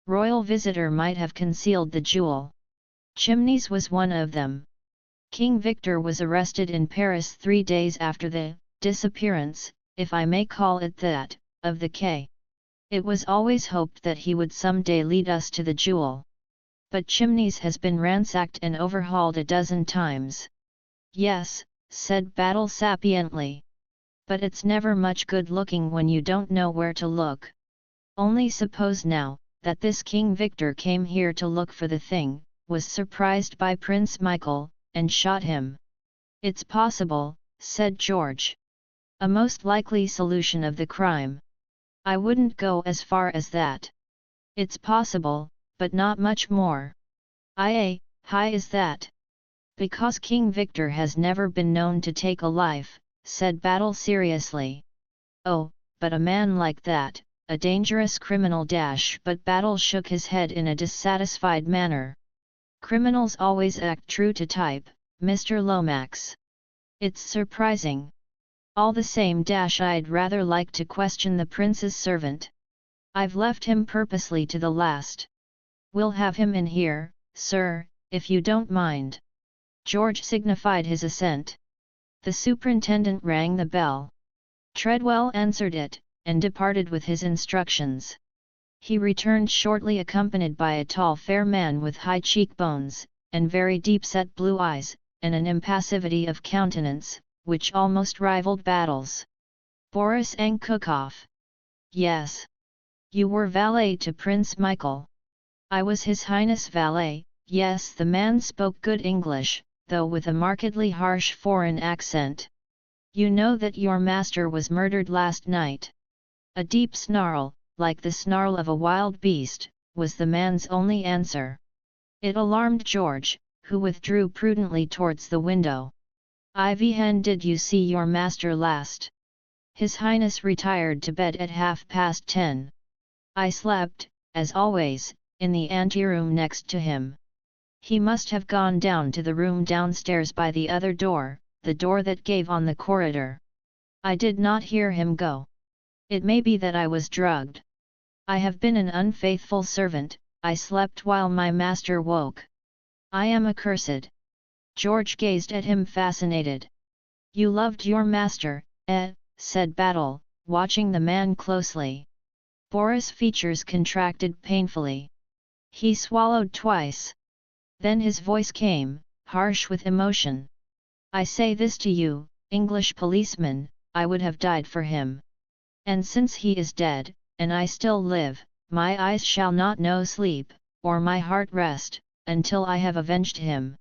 royal visitor might have concealed the jewel. Chimneys was one of them. King Victor was arrested in Paris 3 days after the disappearance, if I may call it that, of the K. It was always hoped that he would someday lead us to the jewel. But Chimneys has been ransacked and overhauled a dozen times. Yes, said Battle sapiently. But it's never much good looking when you don't know where to look. Only suppose now, that this King Victor came here to look for the thing, was surprised by Prince Michael, and shot him. It's possible, said George. A most likely solution of the crime. I wouldn't go as far as that. It's possible, but not much more. High is that? Because King Victor has never been known to take a life, said Battle seriously. Oh, but a man like that, a dangerous criminal but Battle shook his head in a dissatisfied manner. Criminals always act true to type, Mr. Lomax. It's surprising. All the same I'd rather like to question the prince's servant. I've left him purposely to the last. We'll have him in here, sir, if you don't mind. George signified his assent. The superintendent rang the bell. Treadwell answered it, and departed with his instructions. He returned shortly accompanied by a tall fair man with high cheekbones, and very deep-set blue eyes, and an impassivity of countenance, which almost rivaled Battle's. Boris Ankukov. Yes. You were valet to Prince Michael. I was His Highness' valet. Yes, the man spoke good English, though with a markedly harsh foreign accent. You know that your master was murdered last night. A deep snarl, like the snarl of a wild beast, was the man's only answer. It alarmed George, who withdrew prudently towards the window. When did you see your master last? His Highness retired to bed at 10:30. I slept, as always, in the anteroom next to him. He must have gone down to the room downstairs by the other door, the door that gave on the corridor. I did not hear him go. It may be that I was drugged. I have been an unfaithful servant, I slept while my master woke. I am accursed. George gazed at him fascinated. You loved your master, said Battle, watching the man closely. Boris' features contracted painfully. He swallowed twice. Then his voice came, harsh with emotion. I say this to you, English policeman, I would have died for him. And since he is dead, and I still live, my eyes shall not know sleep, or my heart rest, until I have avenged him.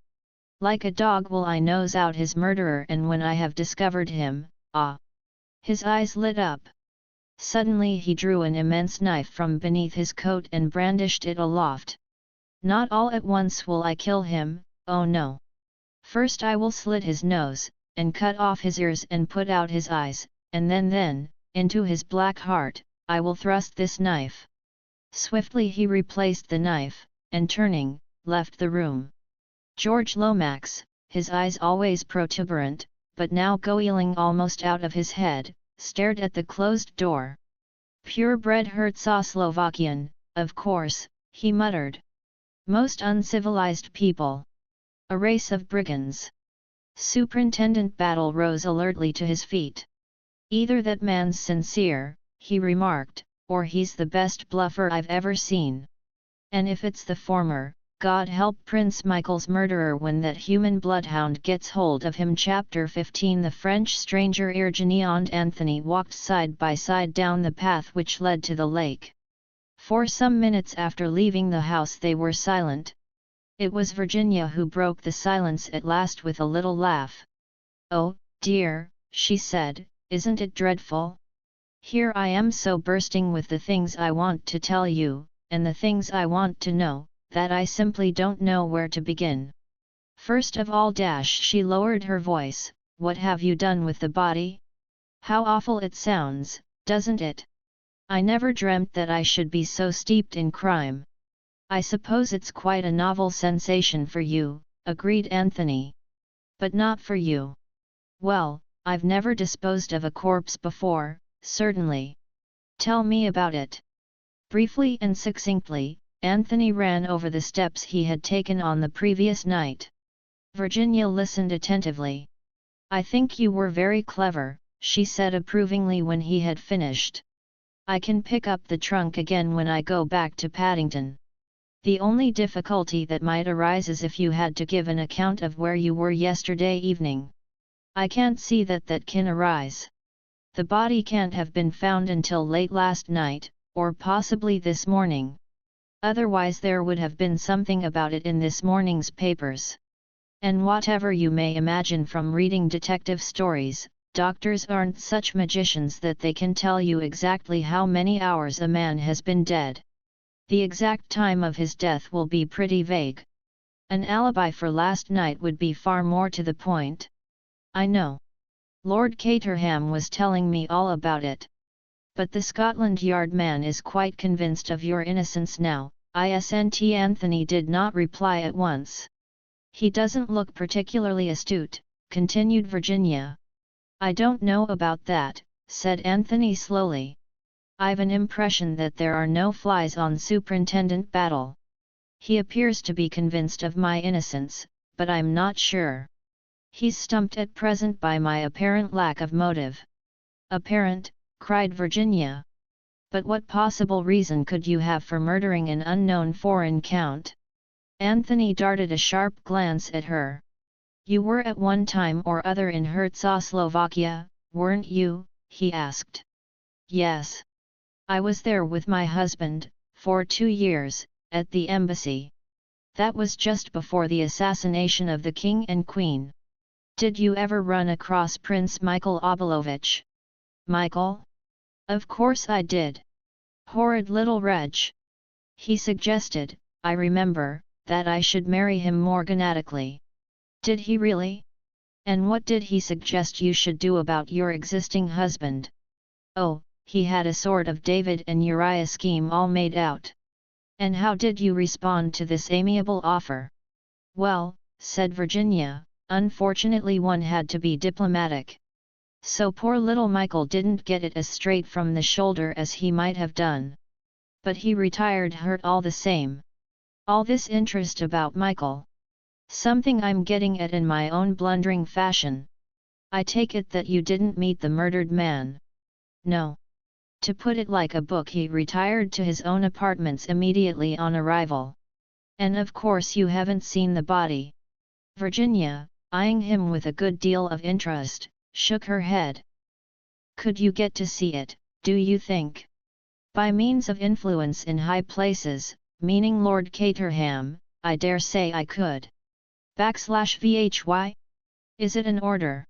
Like a dog will I nose out his murderer, and when I have discovered him, His eyes lit up. Suddenly he drew an immense knife from beneath his coat and brandished it aloft. Not all at once will I kill him, oh no. First I will slit his nose, and cut off his ears and put out his eyes, and then, into his black heart, I will thrust this knife. Swiftly he replaced the knife, and turning, left the room. George Lomax, his eyes always protuberant, but now goeling almost out of his head, stared at the closed door. Purebred Herzegovslovakian, of course, he muttered. Most uncivilized people. A race of brigands. Superintendent Battle rose alertly to his feet. Either that man's sincere, he remarked, or he's the best bluffer I've ever seen. And if it's the former, God help Prince Michael's murderer when that human bloodhound gets hold of him. Chapter 15. The French stranger Virginie and Anthony walked side by side down the path which led to the lake. For some minutes after leaving the house they were silent. It was Virginia who broke the silence at last with a little laugh. Oh, dear, she said, isn't it dreadful? Here I am so bursting with the things I want to tell you, and the things I want to know, that I simply don't know where to begin. First of all, she lowered her voice, what have you done with the body? How awful it sounds, doesn't it? I never dreamt that I should be so steeped in crime. I suppose it's quite a novel sensation for you, agreed Anthony. But not for you. Well, I've never disposed of a corpse before, certainly. Tell me about it. Briefly and succinctly, Anthony ran over the steps he had taken on the previous night. Virginia listened attentively. "I think you were very clever," she said approvingly when he had finished. "I can pick up the trunk again when I go back to Paddington. The only difficulty that might arise is if you had to give an account of where you were yesterday evening. I can't see that can arise. The body can't have been found until late last night, or possibly this morning. Otherwise there would have been something about it in this morning's papers. And whatever you may imagine from reading detective stories, doctors aren't such magicians that they can tell you exactly how many hours a man has been dead. The exact time of his death will be pretty vague. An alibi for last night would be far more to the point." "I know. Lord Caterham was telling me all about it. But the Scotland Yard man is quite convinced of your innocence now." Anthony did not reply at once. "He doesn't look particularly astute," continued Virginia. "I don't know about that," said Anthony slowly. "I've an impression that there are no flies on Superintendent Battle. He appears to be convinced of my innocence, but I'm not sure. He's stumped at present by my apparent lack of motive." "Apparent?" cried Virginia. "But what possible reason could you have for murdering an unknown foreign count?" Anthony darted a sharp glance at her. "You were at one time or other in Czechoslovakia, weren't you?" he asked. "Yes. I was there with my husband, for 2 years, at the embassy. That was just before the assassination of the King and Queen." "Did you ever run across Prince Michael Obolovich?" "Michael? Of course I did. Horrid little wretch. He suggested, I remember, that I should marry him morganatically." "Did he really? And what did he suggest you should do about your existing husband?" "Oh, he had a sort of David and Uriah scheme all made out." "And how did you respond to this amiable offer?" "Well," said Virginia, "unfortunately one had to be diplomatic. So poor little Michael didn't get it as straight from the shoulder as he might have done. But he retired hurt all the same. All this interest about Michael. Something I'm getting at in my own blundering fashion. I take it that you didn't meet the murdered man?" "No. To put it like a book, he retired to his own apartments immediately on arrival." "And of course you haven't seen the body?" Virginia, eyeing him with a good deal of interest, shook her head. "Could you get to see it, do you think?" "By means of influence in high places, meaning Lord Caterham, I dare say I could." /vhy? Is it an order?"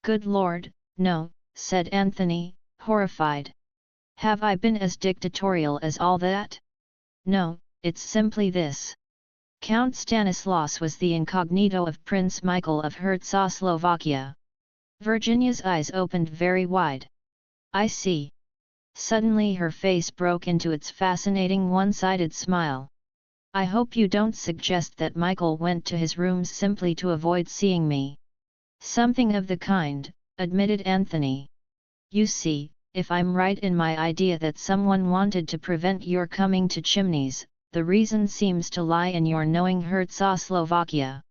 "Good Lord, no," said Anthony, horrified. "Have I been as dictatorial as all that?" "No, it's simply this. Count Stanislaus was the incognito of Prince Michael of Czechoslovakia." Virginia's eyes opened very wide. "I see." Suddenly her face broke into its fascinating one-sided smile. "I hope you don't suggest that Michael went to his rooms simply to avoid seeing me." "Something of the kind," admitted Anthony. "You see, if I'm right in my idea that someone wanted to prevent your coming to Chimneys, the reason seems to lie in your knowing Czechoslovakia.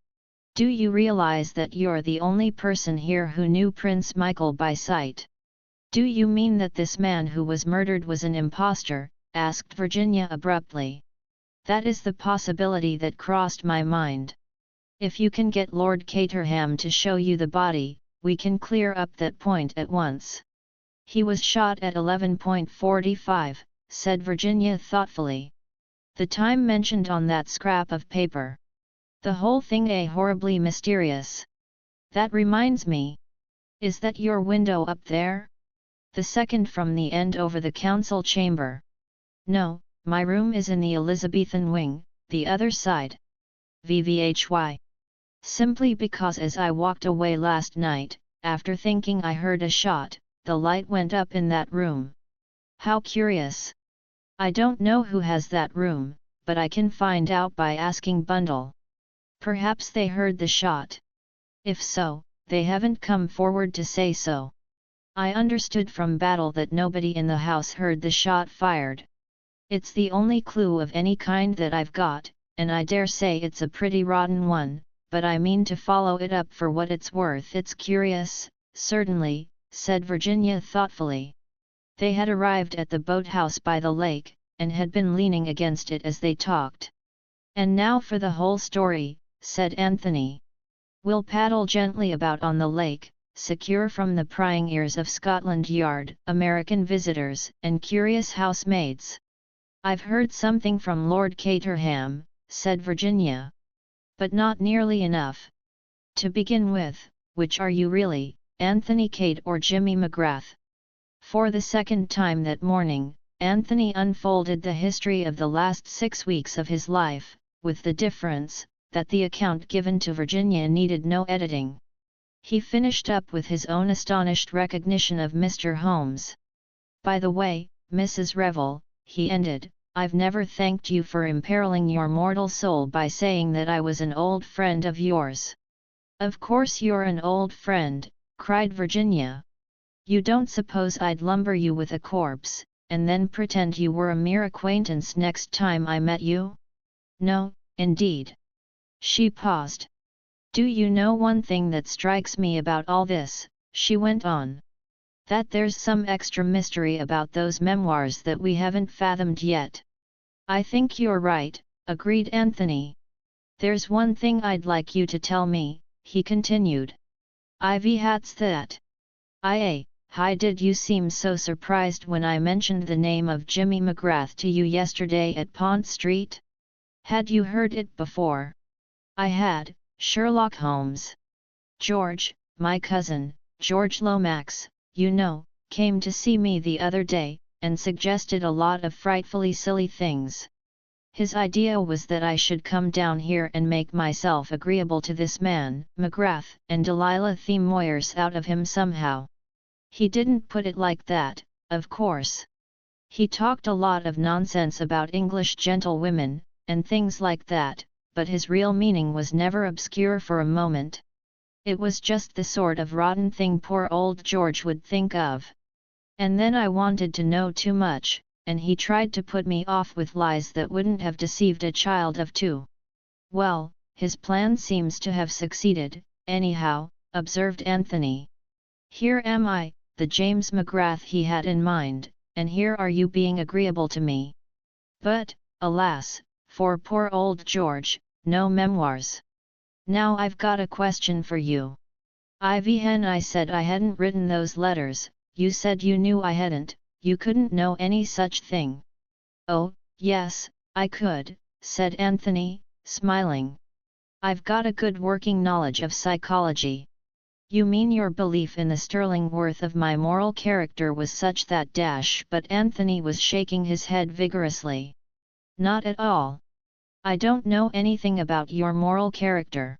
Do you realize that you're the only person here who knew Prince Michael by sight?" "Do you mean that this man who was murdered was an impostor?" asked Virginia abruptly. "That is the possibility that crossed my mind. If you can get Lord Caterham to show you the body, we can clear up that point at once." "He was shot at 11:45, said Virginia thoughtfully. "The time mentioned on that scrap of paper. The whole thing horribly mysterious. That reminds me. Is that your window up there? The second from the end over the council chamber?" "No, my room is in the Elizabethan wing, the other side." "Vvhy? "Simply because as I walked away last night, after thinking I heard a shot, the light went up in that room." "How curious. I don't know who has that room, but I can find out by asking Bundle. Perhaps they heard the shot. If so, they haven't come forward to say so. I understood from Battle that nobody in the house heard the shot fired." It's the only clue of any kind that I've got, and I dare say it's a pretty rotten one, but I mean to follow it up for what it's worth. It's curious, certainly, said Virginia thoughtfully. They had arrived at the boathouse by the lake, and had been leaning against it as they talked. And now for the whole story, said Anthony. We'll paddle gently about on the lake, secure from the prying ears of Scotland Yard, American visitors, and curious housemaids. I've heard something from Lord Caterham, said Virginia. But not nearly enough. To begin with, which are you really, Anthony Cate or Jimmy McGrath? For the second time that morning, Anthony unfolded the history of the last 6 weeks of his life, with the difference, that the account given to Virginia needed no editing. He finished up with his own astonished recognition of Mr. Holmes. By the way, Mrs. Revel, he ended, I've never thanked you for imperiling your mortal soul by saying that I was an old friend of yours. Of course you're an old friend, cried Virginia. You don't suppose I'd lumber you with a corpse, and then pretend you were a mere acquaintance next time I met you? No, indeed. She paused. Do you know one thing that strikes me about all this, she went on. That there's some extra mystery about those memoirs that we haven't fathomed yet. I think you're right, agreed Anthony. There's one thing I'd like you to tell me, he continued. Hat's that. Hi, did you seem so surprised when I mentioned the name of Jimmy McGrath to you yesterday at Pont Street? Had you heard it before? I had, Sherlock Holmes. George, my cousin, George Lomax, you know, came to see me the other day, and suggested a lot of frightfully silly things. His idea was that I should come down here and make myself agreeable to this man, McGrath, and Delilah Theme Moyers out of him somehow. He didn't put it like that, of course. He talked a lot of nonsense about English gentlewomen, and things like that, but his real meaning was never obscure for a moment. It was just the sort of rotten thing poor old George would think of. And then I wanted to know too much, and he tried to put me off with lies that wouldn't have deceived a child of 2. Well, his plan seems to have succeeded, anyhow, observed Anthony. Here am I, the James McGrath he had in mind, and here are you being agreeable to me. But, alas, for poor old George, no memoirs. Now I've got a question for you. When I said I hadn't written those letters, you said you knew I hadn't, you couldn't know any such thing. Oh, yes, I could, said Anthony, smiling. I've got a good working knowledge of psychology. You mean your belief in the sterling worth of my moral character was such that but Anthony was shaking his head vigorously. Not at all. I don't know anything about your moral character.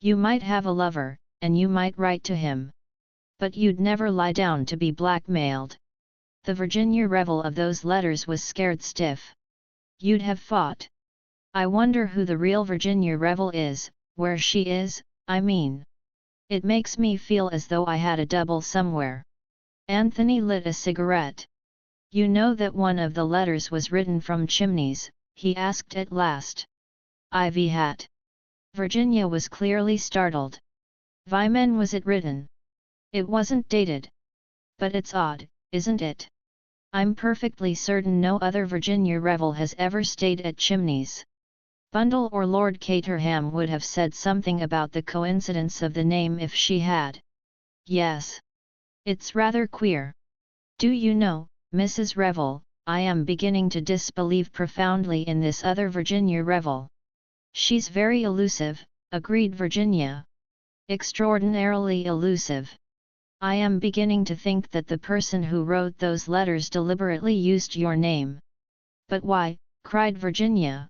You might have a lover, and you might write to him. But you'd never lie down to be blackmailed. The Virginia Revel of those letters was scared stiff. You'd have fought. I wonder who the real Virginia Revel is, where she is, I mean. It makes me feel as though I had a double somewhere. Anthony lit a cigarette. You know that one of the letters was written from Chimneys, he asked at last. Hat. Virginia was clearly startled. When was it written? It wasn't dated. But it's odd, isn't it? I'm perfectly certain no other Virginia Revel has ever stayed at Chimneys. Bundle or Lord Caterham would have said something about the coincidence of the name if she had. Yes. It's rather queer. Do you know, Mrs. Revel, I am beginning to disbelieve profoundly in this other Virginia Revel. She's very elusive, agreed Virginia. Extraordinarily elusive. I am beginning to think that the person who wrote those letters deliberately used your name. But why, cried Virginia.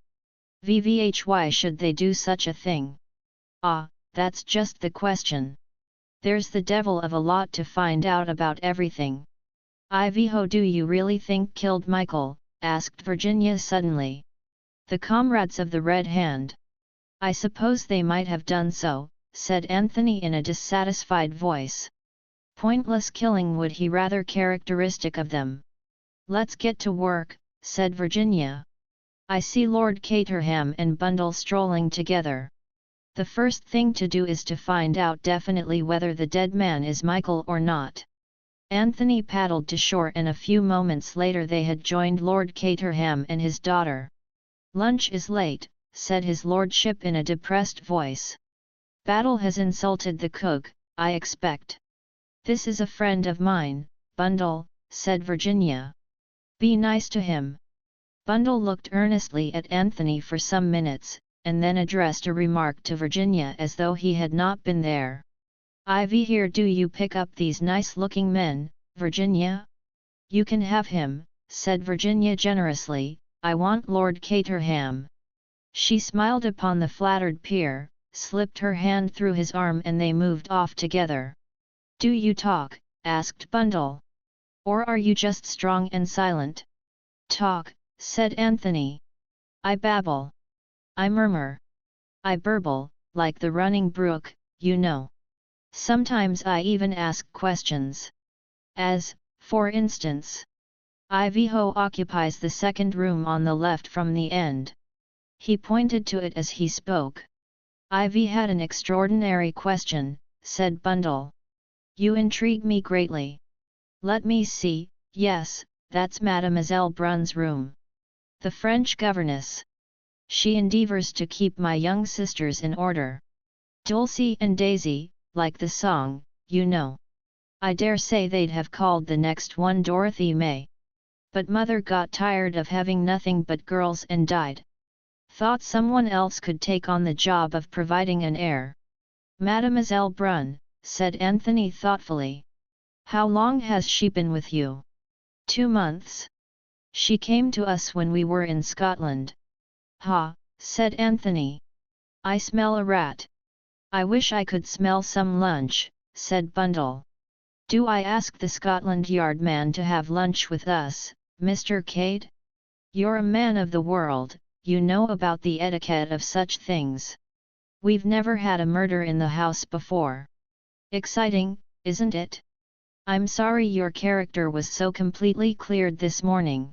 Why should they do such a thing? Ah, that's just the question. There's the devil of a lot to find out about everything. Who do you really think killed Michael? Asked Virginia suddenly. The comrades of the Red Hand. I suppose they might have done so, said Anthony in a dissatisfied voice. Pointless killing would he rather characteristic of them. Let's get to work, said Virginia. "I see Lord Caterham and Bundle strolling together. The first thing to do is to find out definitely whether the dead man is Michael or not." Anthony paddled to shore, and a few moments later they had joined Lord Caterham and his daughter. "Lunch is late," said his lordship in a depressed voice. "Battle has insulted the cook, I expect." "This is a friend of mine, Bundle," said Virginia. "Be nice to him." Bundle looked earnestly at Anthony for some minutes, and then addressed a remark to Virginia as though he had not been there. "Ivy here, do you pick up these nice-looking men, Virginia?" "You can have him," said Virginia generously. "I want Lord Caterham." She smiled upon the flattered peer, slipped her hand through his arm, and they moved off together. "Do you talk?" asked Bundle. "Or are you just strong and silent?" "Talk," said Anthony. "I babble. I murmur. I burble, like the running brook, you know. Sometimes I even ask questions. As, for instance, Ivyho occupies the second room on the left from the end." He pointed to it as he spoke. "Ivy had an extraordinary question," said Bundle. "You intrigue me greatly. Let me see, yes, that's Mademoiselle Brun's room. The French governess. She endeavours to keep my young sisters in order. Dulcie and Daisy, like the song, you know. I dare say they'd have called the next one Dorothy May. But mother got tired of having nothing but girls and died. Thought someone else could take on the job of providing an heir." "Mademoiselle Brun," said Anthony thoughtfully. "How long has she been with you?" "2 months. She came to us when we were in Scotland." "Ha," said Anthony. "I smell a rat." "I wish I could smell some lunch," said Bundle. "Do I ask the Scotland Yard man to have lunch with us, Mr. Cade? You're a man of the world, you know about the etiquette of such things. We've never had a murder in the house before. Exciting, isn't it? I'm sorry your character was so completely cleared this morning.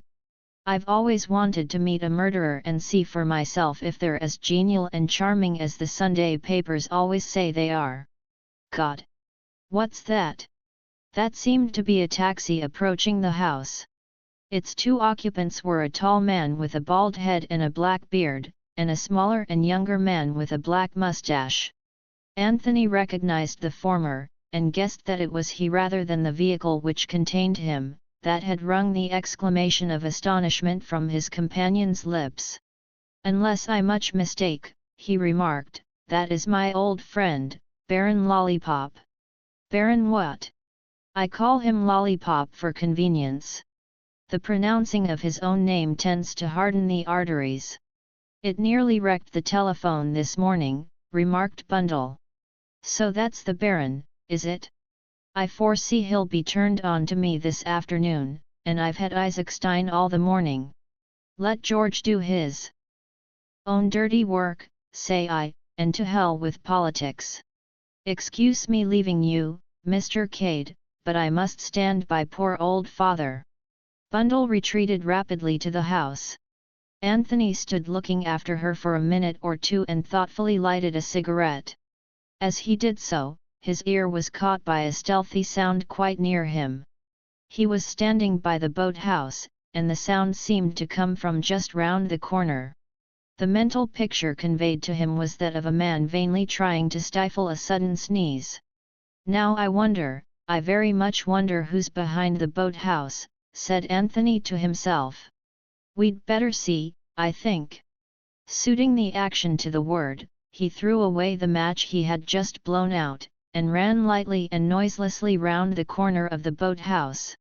I've always wanted to meet a murderer and see for myself if they're as genial and charming as the Sunday papers always say they are. God! What's that?" That seemed to be a taxi approaching the house. Its 2 occupants were a tall man with a bald head and a black beard, and a smaller and younger man with a black mustache. Anthony recognized the former, and guessed that it was he rather than the vehicle which contained him, that had wrung the exclamation of astonishment from his companion's lips. "Unless I much mistake," he remarked, "that is my old friend, Baron Lollipop." "Baron what?" "I call him Lollipop for convenience. The pronouncing of his own name tends to harden the arteries." "It nearly wrecked the telephone this morning," remarked Bundle. "So that's the Baron, is it? I foresee he'll be turned on to me this afternoon, and I've had Isaacstein all the morning. Let George do his own dirty work, say I, and to hell with politics. Excuse me leaving you, Mr. Cade, but I must stand by poor old father." Bundle retreated rapidly to the house. Anthony stood looking after her for a minute or two and thoughtfully lighted a cigarette. As he did so, his ear was caught by a stealthy sound quite near him. He was standing by the boathouse, and the sound seemed to come from just round the corner. The mental picture conveyed to him was that of a man vainly trying to stifle a sudden sneeze. "Now I very much wonder who's behind the boathouse," said Anthony to himself. "We'd better see, I think." Suiting the action to the word, he threw away the match he had just blown out, and ran lightly and noiselessly round the corner of the boathouse.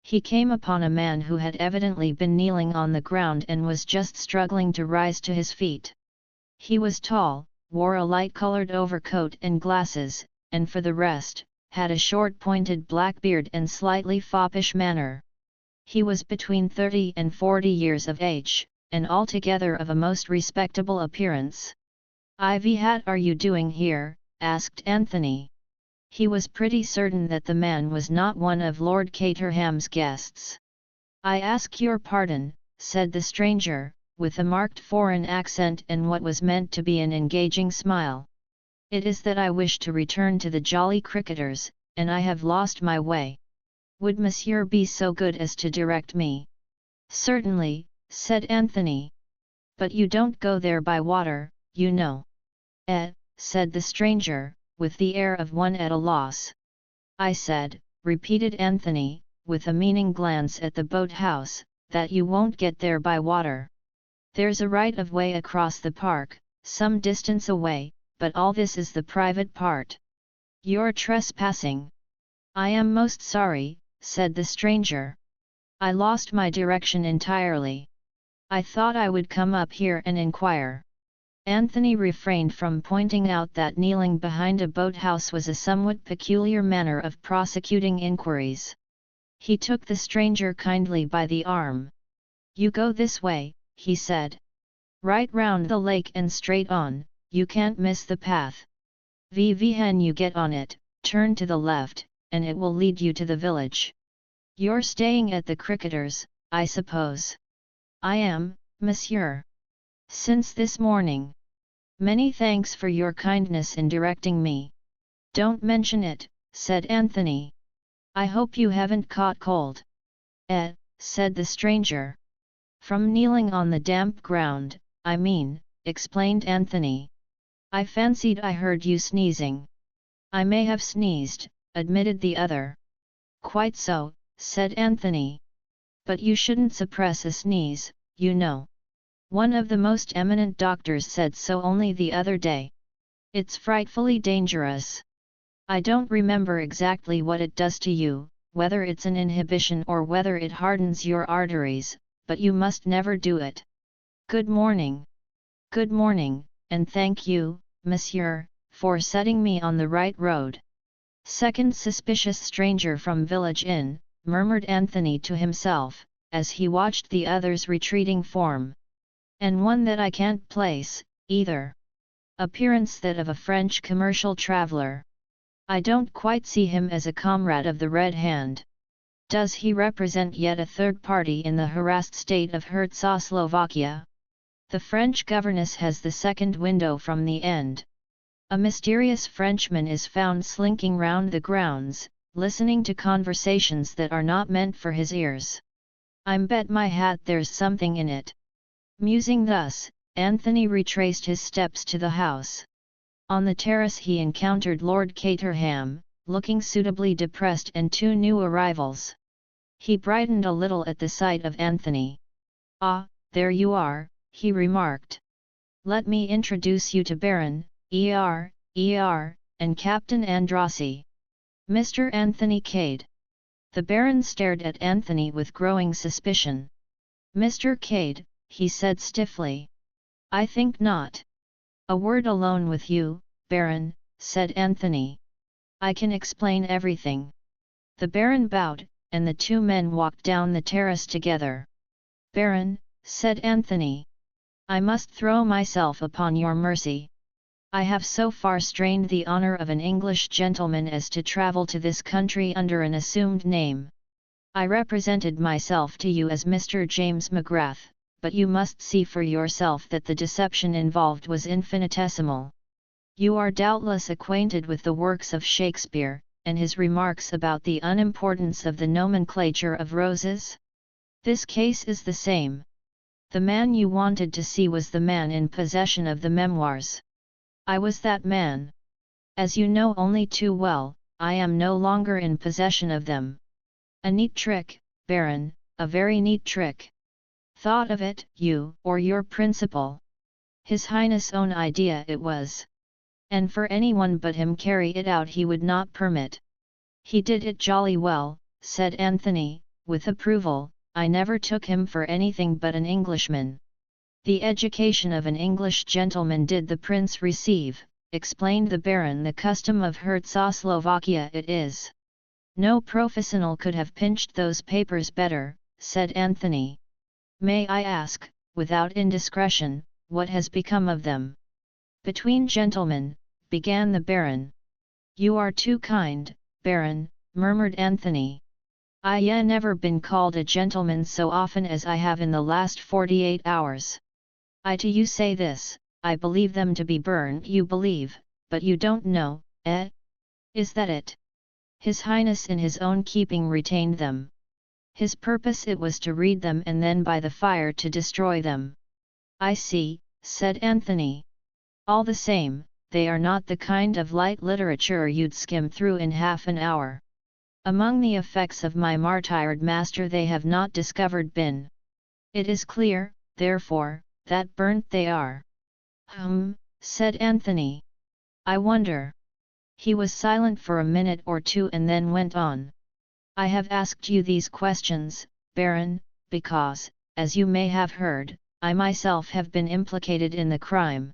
He came upon a man who had evidently been kneeling on the ground and was just struggling to rise to his feet. He was tall, wore a light-colored overcoat and glasses, and for the rest, had a short pointed black beard and slightly foppish manner. He was between 30 and 40 years of age, and altogether of a most respectable appearance. "Ivy, what are you doing here?" asked Anthony. He was pretty certain that the man was not one of Lord Caterham's guests. "I ask your pardon, said the stranger, with a marked foreign accent and what was meant to be an engaging smile. "It is that I wish to return to the Jolly Cricketers, and I have lost my way. Would Monsieur be so good as to direct me?" "Certainly," said Anthony. "But you don't go there by water, you know." Said the stranger, with the air of one at a loss. "I said," repeated Anthony, with a meaning glance at the boat-house, "that you won't get there by water. There's a right-of-way across the park, some distance away, but all this is the private part. You're trespassing." "I am most sorry," said the stranger. "I lost my direction entirely. I thought I would come up here and inquire." Anthony refrained from pointing out that kneeling behind a boathouse was a somewhat peculiar manner of prosecuting inquiries. He took the stranger kindly by the arm. "You go this way," he said. "Right round the lake and straight on, you can't miss the path. When you get on it, turn to the left, and it will lead you to the village. You're staying at the Cricketers, I suppose?" "I am, monsieur. Since this morning." "Many thanks for your kindness in directing me." "Don't mention it," said Anthony. "I hope you haven't caught cold." Said the stranger. "From kneeling on the damp ground, I mean," explained Anthony. "I fancied I heard you sneezing." "I may have sneezed," admitted the other. "Quite so," said Anthony. "But you shouldn't suppress a sneeze, you know. One of the most eminent doctors said so only the other day. It's frightfully dangerous. I don't remember exactly what it does to you, whether it's an inhibition or whether it hardens your arteries, but you must never do it. Good morning." "Good morning, and thank you, monsieur, for setting me on the right road." "Second suspicious stranger from village inn," murmured Anthony to himself, as he watched the other's retreating form. "And one that I can't place, either. Appearance that of a French commercial traveller. I don't quite see him as a comrade of the Red Hand. Does he represent yet a third party in the harassed state of Czechoslovakia? The French governess has the second window from the end. A mysterious Frenchman is found slinking round the grounds, listening to conversations that are not meant for his ears. I'm bet my hat there's something in it." Musing thus, Anthony retraced his steps to the house. On the terrace he encountered Lord Caterham, looking suitably depressed, and two new arrivals. He brightened a little at the sight of Anthony. "Ah, there you are," he remarked. "Let me introduce you to Baron, and Captain Andrassy. Mr. Anthony Cade." The Baron stared at Anthony with growing suspicion. "Mr. Cade," he said stiffly. "I think not." "A word alone with you, Baron," said Anthony. "I can explain everything." The Baron bowed, and the two men walked down the terrace together. "Baron," said Anthony, "I must throw myself upon your mercy. I have so far strained the honour of an English gentleman as to travel to this country under an assumed name. I represented myself to you as Mr. James McGrath, but you must see for yourself that the deception involved was infinitesimal. You are doubtless acquainted with the works of Shakespeare, and his remarks about the unimportance of the nomenclature of roses? This case is the same. The man you wanted to see was the man in possession of the memoirs. I was that man. As you know only too well, I am no longer in possession of them. A neat trick, Baron, a very neat trick. Thought of it, you or your principal? His Highness' own idea it was. And for anyone but him carry it out he would not permit. He did it jolly well," said Anthony, with approval. "I never took him for anything but an Englishman." "The education of an English gentleman did the prince receive," explained the Baron. "The custom of Czechoslovakia it is." "No professional could have pinched those papers better," said Anthony. "May I ask, without indiscretion, what has become of them?" "Between gentlemen," began the Baron. "You are too kind, Baron," murmured Anthony. never been called a gentleman so often as I have in the last 48 hours. I to you say this, I believe them to be burned. You believe, but you don't know, eh? Is that it? His Highness in his own keeping retained them. His purpose it was to read them and then by the fire to destroy them. I see, said Anthony. All the same, they are not the kind of light literature you'd skim through in half an hour. Among the effects of my martyred master they have not discovered been. It is clear, therefore, that burnt they are. Said Anthony. I wonder. He was silent for a minute or two and then went on. I have asked you these questions, Baron, because, as you may have heard, I myself have been implicated in the crime.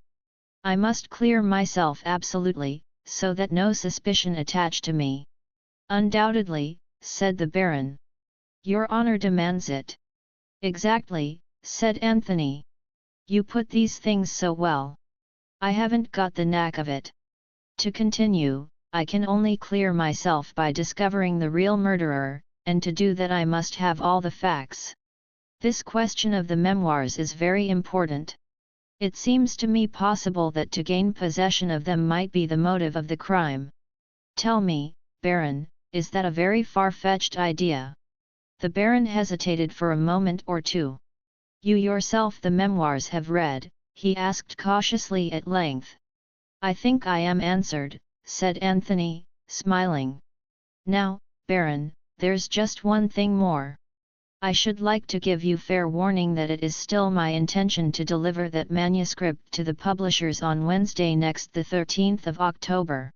I must clear myself absolutely, so that no suspicion attach to me. Undoubtedly, said the Baron. Your honor demands it. Exactly, said Anthony. You put these things so well. I haven't got the knack of it. To continue, I can only clear myself by discovering the real murderer, and to do that I must have all the facts. This question of the memoirs is very important. It seems to me possible that to gain possession of them might be the motive of the crime. Tell me, Baron, is that a very far-fetched idea? The Baron hesitated for a moment or two. You yourself the memoirs have read, he asked cautiously at length. I think I am answered, said Anthony, smiling. Now, Baron, there's just one thing more. I should like to give you fair warning that it is still my intention to deliver that manuscript to the publishers on Wednesday next, the 13th of October.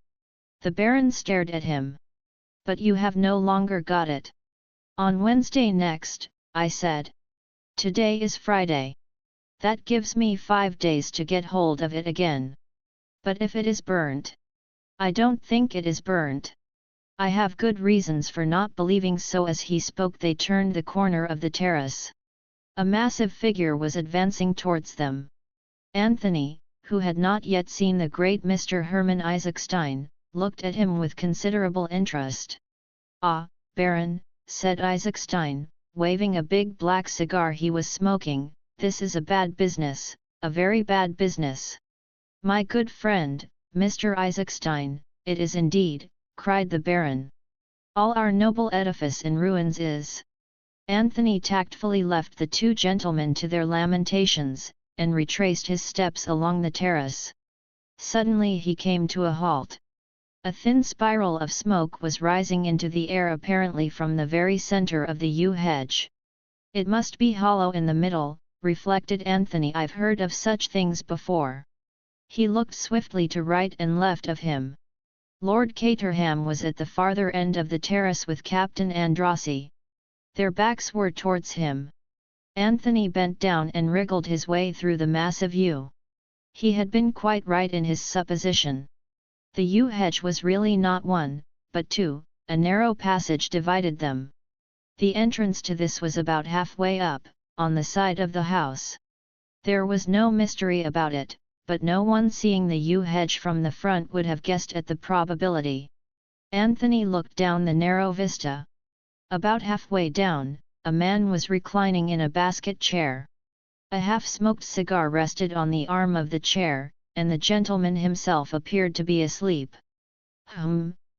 The Baron stared at him. But you have no longer got it. On Wednesday next, I said. Today is Friday. That gives me 5 days to get hold of it again. But if it is burnt? I don't think it is burnt. I have good reasons for not believing so. As he spoke they turned the corner of the terrace. A massive figure was advancing towards them. Anthony, who had not yet seen the great Mr. Hermann Isaacstein, looked at him with considerable interest. Ah, Baron, said Isaacstein, waving a big black cigar he was smoking, this is a bad business, a very bad business. My good friend, Mr. Isaacstein, it is indeed, cried the Baron. All our noble edifice in ruins is. Anthony tactfully left the two gentlemen to their lamentations, and retraced his steps along the terrace. Suddenly he came to a halt. A thin spiral of smoke was rising into the air apparently from the very center of the yew hedge. It must be hollow in the middle, reflected Anthony. I've heard of such things before. He looked swiftly to right and left of him. Lord Caterham was at the farther end of the terrace with Captain Andrassy. Their backs were towards him. Anthony bent down and wriggled his way through the massive yew. He had been quite right in his supposition. The yew hedge was really not one, but two, a narrow passage divided them. The entrance to this was about halfway up, on the side of the house. There was no mystery about it, but no one seeing the yew hedge from the front would have guessed at the probability. Anthony looked down the narrow vista. About halfway down, a man was reclining in a basket chair. A half-smoked cigar rested on the arm of the chair, and the gentleman himself appeared to be asleep.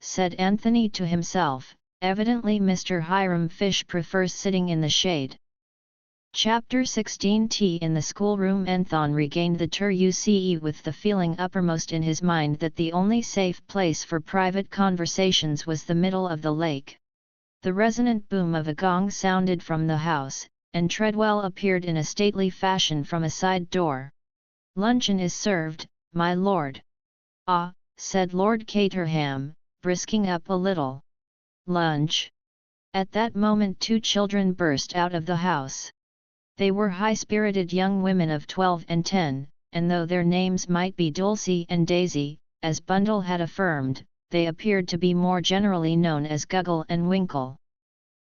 Said Anthony to himself, evidently Mr. Hiram Fish prefers sitting in the shade. Chapter 16 Tea in the schoolroom. Anthon regained the Tur-UCE with the feeling uppermost in his mind that the only safe place for private conversations was the middle of the lake. The resonant boom of a gong sounded from the house, and Treadwell appeared in a stately fashion from a side door. "Luncheon is served, my lord." "Ah," said Lord Caterham, brisking up a little. "Lunch?" At that moment two children burst out of the house. They were high-spirited young women of 12 and 10, and though their names might be Dulcie and Daisy, as Bundle had affirmed, they appeared to be more generally known as Guggle and Winkle.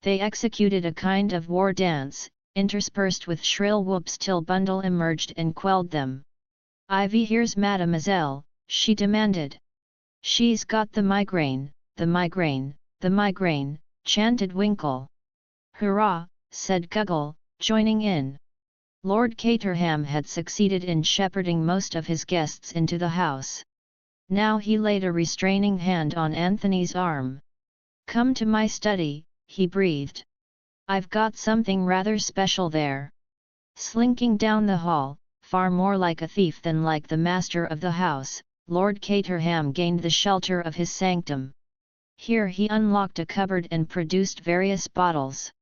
They executed a kind of war dance, interspersed with shrill whoops till Bundle emerged and quelled them. "Ivy, here's Mademoiselle," she demanded. "She's got the migraine, the migraine, the migraine," chanted Winkle. "Hurrah," said Guggle, joining in. Lord Caterham had succeeded in shepherding most of his guests into the house. Now he laid a restraining hand on Anthony's arm. "Come to my study," he breathed. "I've got something rather special there." Slinking down the hall, far more like a thief than like the master of the house, Lord Caterham gained the shelter of his sanctum. Here he unlocked a cupboard and produced various bottles.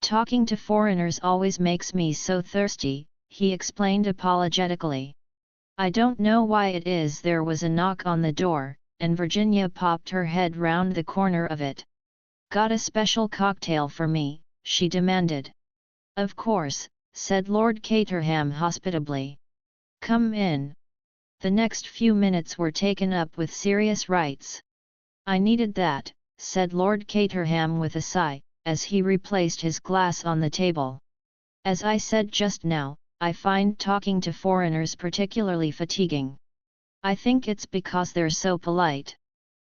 "Talking to foreigners always makes me so thirsty," he explained apologetically. "I don't know why it is." There was a knock on the door, and Virginia popped her head round the corner of it. "Got a special cocktail for me?" she demanded. "Of course," said Lord Caterham hospitably. "Come in." The next few minutes were taken up with serious rites. "I needed that," said Lord Caterham with a sigh, as he replaced his glass on the table. "As I said just now, I find talking to foreigners particularly fatiguing. I think it's because they're so polite.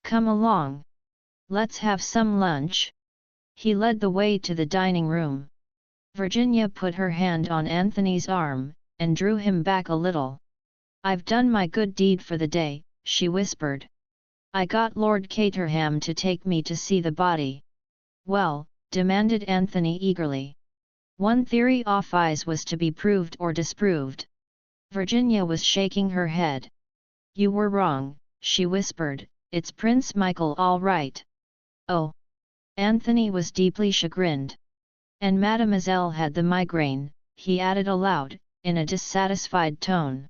Come along. Let's have some lunch." He led the way to the dining room. Virginia put her hand on Anthony's arm, and drew him back a little. "I've done my good deed for the day," she whispered. "I got Lord Caterham to take me to see the body." "Well," demanded Anthony eagerly. "One theory of eyes was to be proved or disproved." Virginia was shaking her head. "You were wrong," she whispered, "it's Prince Michael all right." "Oh!" Anthony was deeply chagrined. "And Mademoiselle had the migraine," he added aloud, in a dissatisfied tone.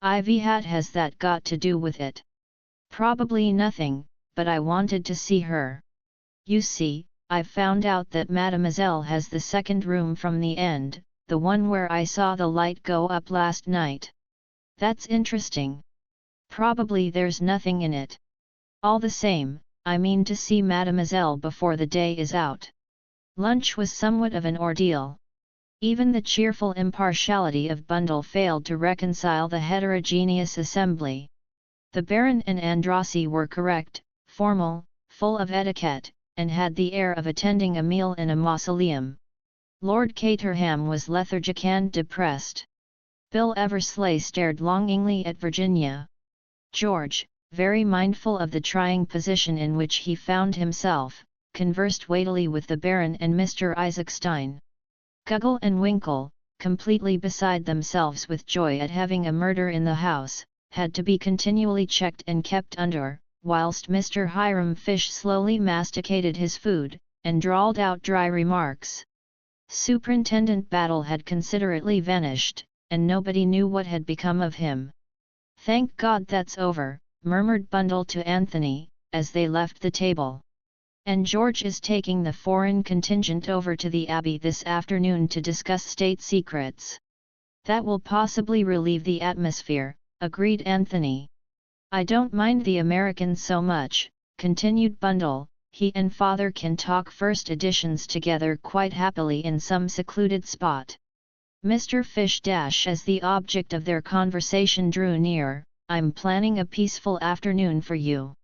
"Ivy hat has that got to do with it?" "Probably nothing, but I wanted to see her. You see, I've found out that Mademoiselle has the second room from the end, the one where I saw the light go up last night." "That's interesting. Probably there's nothing in it. All the same, I mean to see Mademoiselle before the day is out." Lunch was somewhat of an ordeal. Even the cheerful impartiality of Bundle failed to reconcile the heterogeneous assembly. The Baron and Andrassy were correct, formal, full of etiquette, and had the air of attending a meal in a mausoleum. Lord Caterham was lethargic and depressed. Bill Eversleigh stared longingly at Virginia. George, very mindful of the trying position in which he found himself, conversed weightily with the Baron and Mr. Isaacstein. Guggle and Winkle, completely beside themselves with joy at having a murder in the house, had to be continually checked and kept under, whilst Mr. Hiram Fish slowly masticated his food, and drawled out dry remarks. Superintendent Battle had considerately vanished, and nobody knew what had become of him. "Thank God that's over," murmured Bundle to Anthony, as they left the table. "And George is taking the foreign contingent over to the Abbey this afternoon to discuss state secrets." "That will possibly relieve the atmosphere," agreed Anthony. "I don't mind the Americans so much," continued Bundle. "He and Father can talk first editions together quite happily in some secluded spot." Mr. Fish as the object of their conversation drew near. "I'm planning a peaceful afternoon for you."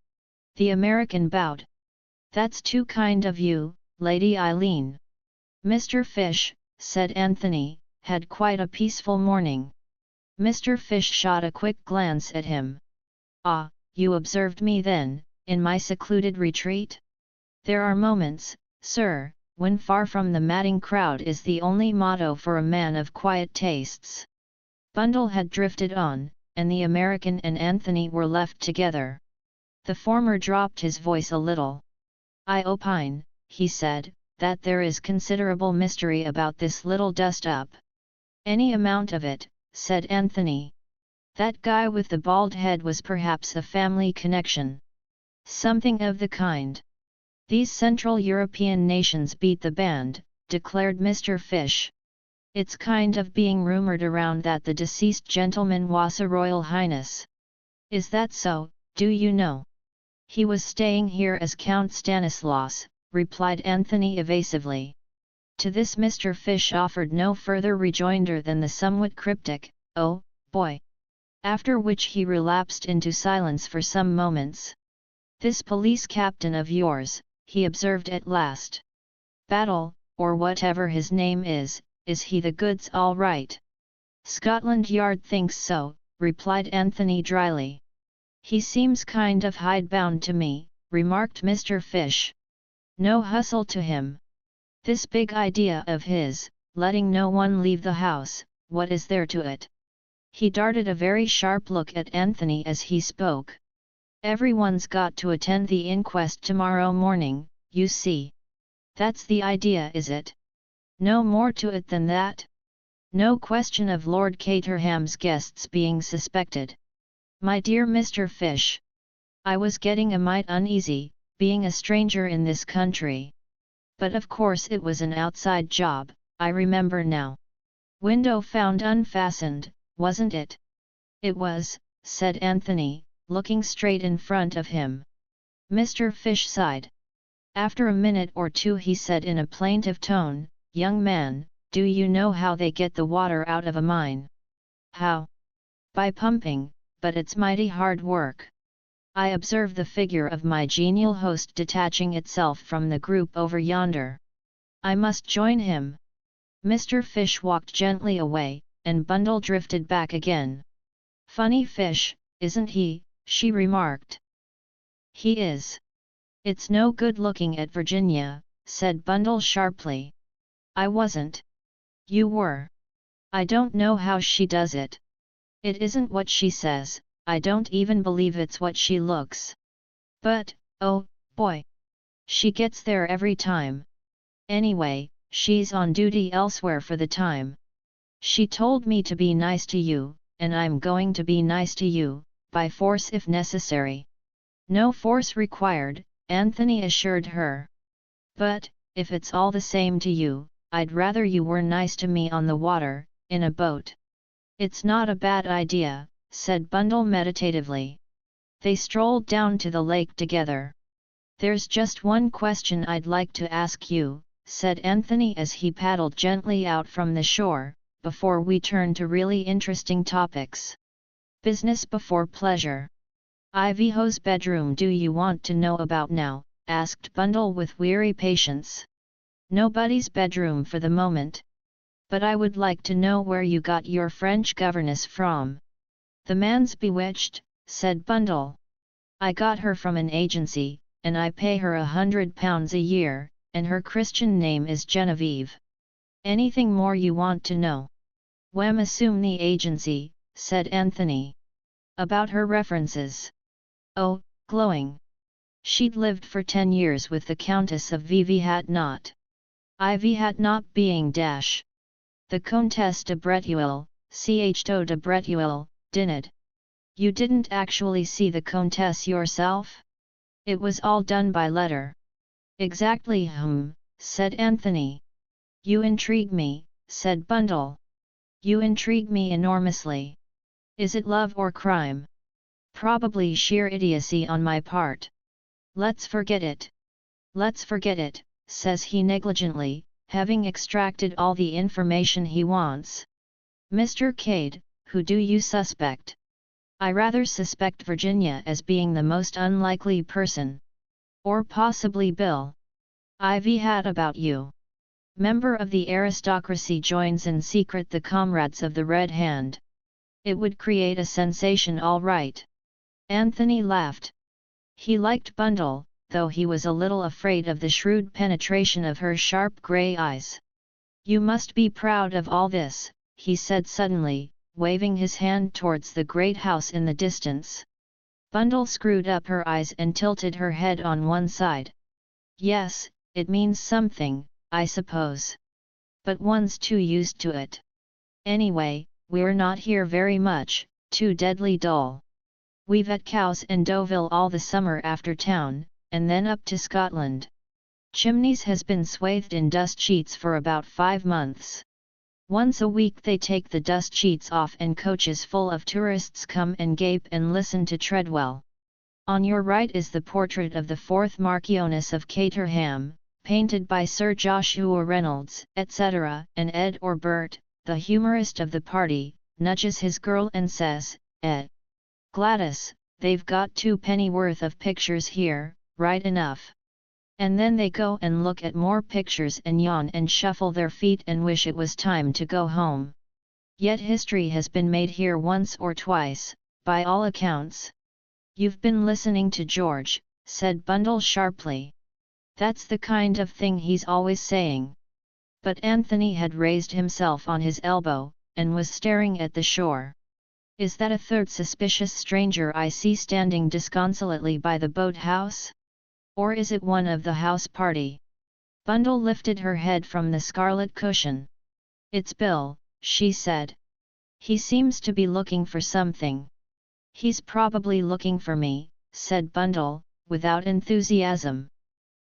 The American bowed. "That's too kind of you, Lady Eileen." "Mr. Fish," said Anthony, "had quite a peaceful morning." Mr. Fish shot a quick glance at him. "Ah, you observed me then, in my secluded retreat? There are moments, sir, when far from the madding crowd is the only motto for a man of quiet tastes." Bundle had drifted on, and the American and Anthony were left together. The former dropped his voice a little. "I opine," he said, "that there is considerable mystery about this little dust-up." "Any amount of it," said Anthony. "That guy with the bald head was perhaps a family connection." "Something of the kind. These Central European nations beat the band," declared Mr. Fish. "It's kind of being rumoured around that the deceased gentleman was a Royal Highness." "Is that so, do you know?" "He was staying here as Count Stanislaus," replied Anthony evasively. To this Mr. Fish offered no further rejoinder than the somewhat cryptic, "Oh, boy." After which he relapsed into silence for some moments. "This police captain of yours," he observed at last. "Battle, or whatever his name is he the goods all right? Scotland Yard thinks so, replied Anthony dryly. He seems kind of hidebound to me, remarked Mr. Fish. No hustle to him. This big idea of his, letting no one leave the house, what is there to it? He darted a very sharp look at Anthony as he spoke. Everyone's got to attend the inquest tomorrow morning, you see. That's the idea, is it? No more to it than that? No question of Lord Caterham's guests being suspected. My dear Mr. Fish. I was getting a mite uneasy, being a stranger in this country. But of course it was an outside job, I remember now. Window found unfastened, wasn't it? It was, said Anthony, looking straight in front of him. Mr. Fish sighed. After a minute or two he said in a plaintive tone, Young man, do you know how they get the water out of a mine? How? By pumping, but it's mighty hard work. I observe the figure of my genial host detaching itself from the group over yonder. I must join him. Mr. Fish walked gently away, and Bundle drifted back again. Funny fish, isn't he? She remarked. He is. It's no good looking at Virginia, said Bundle sharply. I wasn't. You were. I don't know how she does it. It isn't what she says, I don't even believe it's what she looks. But, oh, boy! She gets there every time. Anyway, she's on duty elsewhere for the time. She told me to be nice to you, and I'm going to be nice to you, by force if necessary. No force required, Anthony assured her. But, if it's all the same to you, I'd rather you were nice to me on the water, in a boat. It's not a bad idea, said Bundle meditatively. They strolled down to the lake together. There's just one question I'd like to ask you, said Anthony as he paddled gently out from the shore, before we turn to really interesting topics. Business before pleasure. Ivanhoe's bedroom do you want to know about now? Asked Bundle with weary patience. Nobody's bedroom for the moment. But I would like to know where you got your French governess from. The man's bewitched, said Bundle. I got her from an agency, and I pay her £100 a year, and her Christian name is Genevieve. Anything more you want to know? Assume the agency, said Anthony. About her references. Oh, glowing. She'd lived for 10 years with the Countess of Vivi-Hatnot. Ivy-Hatnot being dash. The Comtesse de Bretuel, Ch. de Bretuel, didn't. You didn't actually see the Comtesse yourself? It was all done by letter. Exactly, said Anthony. You intrigue me, said Bundle. You intrigue me enormously. Is it love or crime? Probably sheer idiocy on my part. Let's forget it. Let's forget it, says he negligently, having extracted all the information he wants. Mr. Cade, who do you suspect? I rather suspect Virginia as being the most unlikely person. Or possibly Bill. Ivy had about you. Member of the aristocracy joins in secret the comrades of the Red Hand. It would create a sensation all right. Anthony laughed. He liked Bundle, though he was a little afraid of the shrewd penetration of her sharp grey eyes. You must be proud of all this, he said suddenly, waving his hand towards the great house in the distance. Bundle screwed up her eyes and tilted her head on one side. Yes, it means something, I suppose. But one's too used to it. Anyway, we're not here very much, too deadly dull. We've at Cowes and Deauville all the summer after town, and then up to Scotland. Chimneys has been swathed in dust sheets for about 5 months. Once a week they take the dust sheets off and coaches full of tourists come and gape and listen to Treadwell. On your right is the portrait of the 4th Marchioness of Caterham, painted by Sir Joshua Reynolds, etc., and Ed or Bert, the humorist of the party, nudges his girl and says, Gladys, they've got 2 penny worth of pictures here, right enough. And then they go and look at more pictures and yawn and shuffle their feet and wish it was time to go home. Yet history has been made here once or twice, by all accounts. You've been listening to George, said Bundle sharply. That's the kind of thing he's always saying. But Anthony had raised himself on his elbow, and was staring at the shore. Is that a third suspicious stranger I see standing disconsolately by the boathouse? Or is it one of the house party? Bundle lifted her head from the scarlet cushion. It's Bill, she said. He seems to be looking for something. He's probably looking for me, said Bundle, without enthusiasm.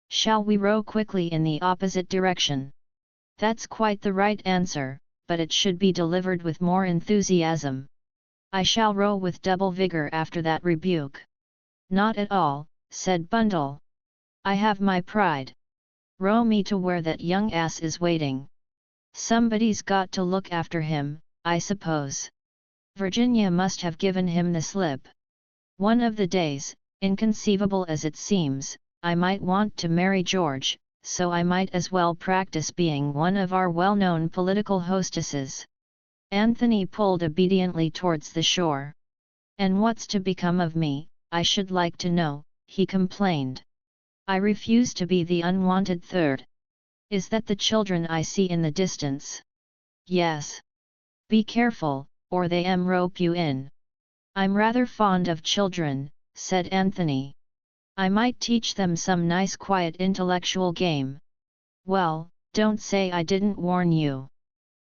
Shall we row quickly in the opposite direction? That's quite the right answer, but it should be delivered with more enthusiasm. I shall row with double vigor after that rebuke. Not at all, said Bundle. I have my pride. Row me to where that young ass is waiting. Somebody's got to look after him, I suppose. Virginia must have given him the slip. One of the days, inconceivable as it seems, I might want to marry George, so I might as well practice being one of our well-known political hostesses. Anthony pulled obediently towards the shore. And what's to become of me, I should like to know, he complained. I refuse to be the unwanted third. Is that the children I see in the distance? Yes. Be careful, or they rope you in. I'm rather fond of children, said Anthony. I might teach them some nice quiet intellectual game. Well, don't say I didn't warn you.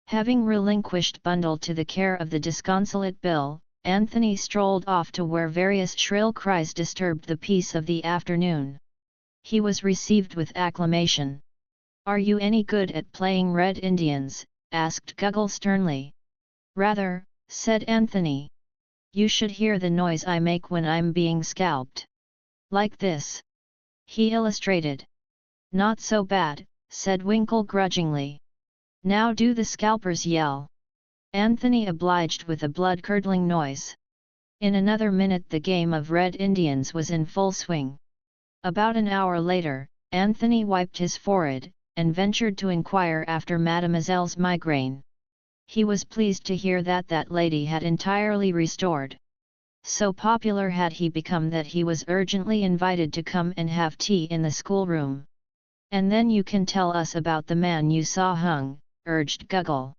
Having relinquished Bundle to the care of the disconsolate Bill, Anthony strolled off to where various shrill cries disturbed the peace of the afternoon. He was received with acclamation. Are you any good at playing Red Indians? Asked Guggle sternly. Rather, said Anthony. You should hear the noise I make when I'm being scalped. Like this. He illustrated. Not so bad, said Winkle grudgingly. Now do the scalpers yell. Anthony obliged with a blood-curdling noise. In another minute the game of Red Indians was in full swing. About an hour later, Anthony wiped his forehead, and ventured to inquire after Mademoiselle's migraine. He was pleased to hear that lady had entirely restored. So popular had he become that he was urgently invited to come and have tea in the schoolroom. And then you can tell us about the man you saw hung, urged Guggle.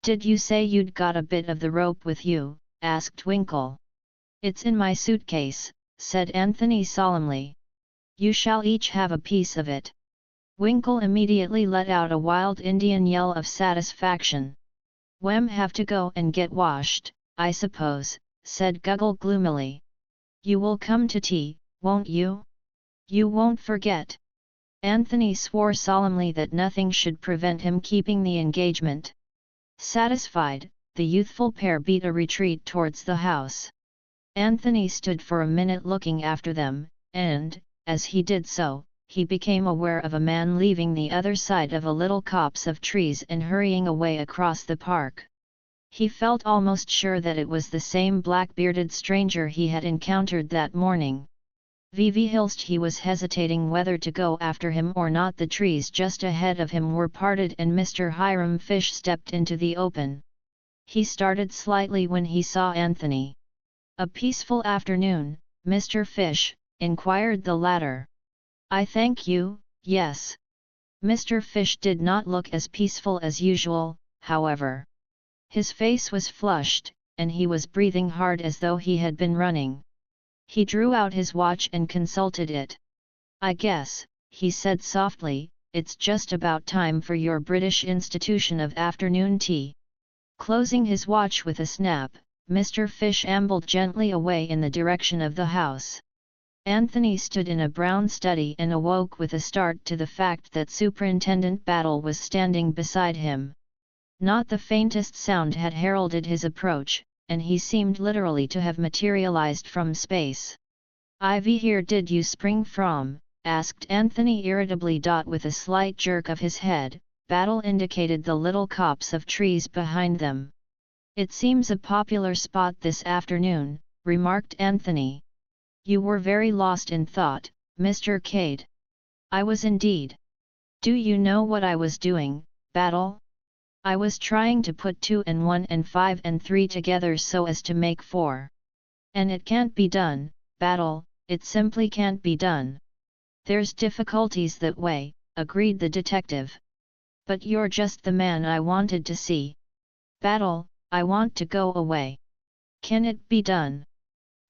Did you say you'd got a bit of the rope with you? Asked Winkle. It's in my suitcase, said Anthony solemnly. You shall each have a piece of it. Winkle immediately let out a wild Indian yell of satisfaction. Have to go and get washed, I suppose, said Guggle gloomily. You will come to tea, won't you? You won't forget. Anthony swore solemnly that nothing should prevent him keeping the engagement. Satisfied, the youthful pair beat a retreat towards the house. Anthony stood for a minute looking after them, and, as he did so, he became aware of a man leaving the other side of a little copse of trees and hurrying away across the park. He felt almost sure that it was the same black-bearded stranger he had encountered that morning. Whilst he was hesitating whether to go after him or not, the trees just ahead of him were parted and Mr. Hiram Fish stepped into the open. He started slightly when he saw Anthony. "A peaceful afternoon, Mr. Fish?" inquired the latter. "I thank you, yes." Mr. Fish did not look as peaceful as usual, however. His face was flushed, and he was breathing hard as though he had been running. He drew out his watch and consulted it. "I guess," he said softly, "it's just about time for your British institution of afternoon tea." Closing his watch with a snap, Mr. Fish ambled gently away in the direction of the house. Anthony stood in a brown study and awoke with a start to the fact that Superintendent Battle was standing beside him. Not the faintest sound had heralded his approach, and he seemed literally to have materialized from space. "Ivy here did you spring from?" asked Anthony irritably. With a slight jerk of his head, Battle indicated the little copse of trees behind them. "It seems a popular spot this afternoon," remarked Anthony. "You were very lost in thought, Mr. Cade." I was indeed. Do you know what I was doing, Battle? I was trying to put 2 and 1 and 5 and 3 together so as to make 4. And it can't be done, Battle, it simply can't be done. There's difficulties that way, agreed the detective. But you're just the man I wanted to see. Battle, I want to go away. Can it be done?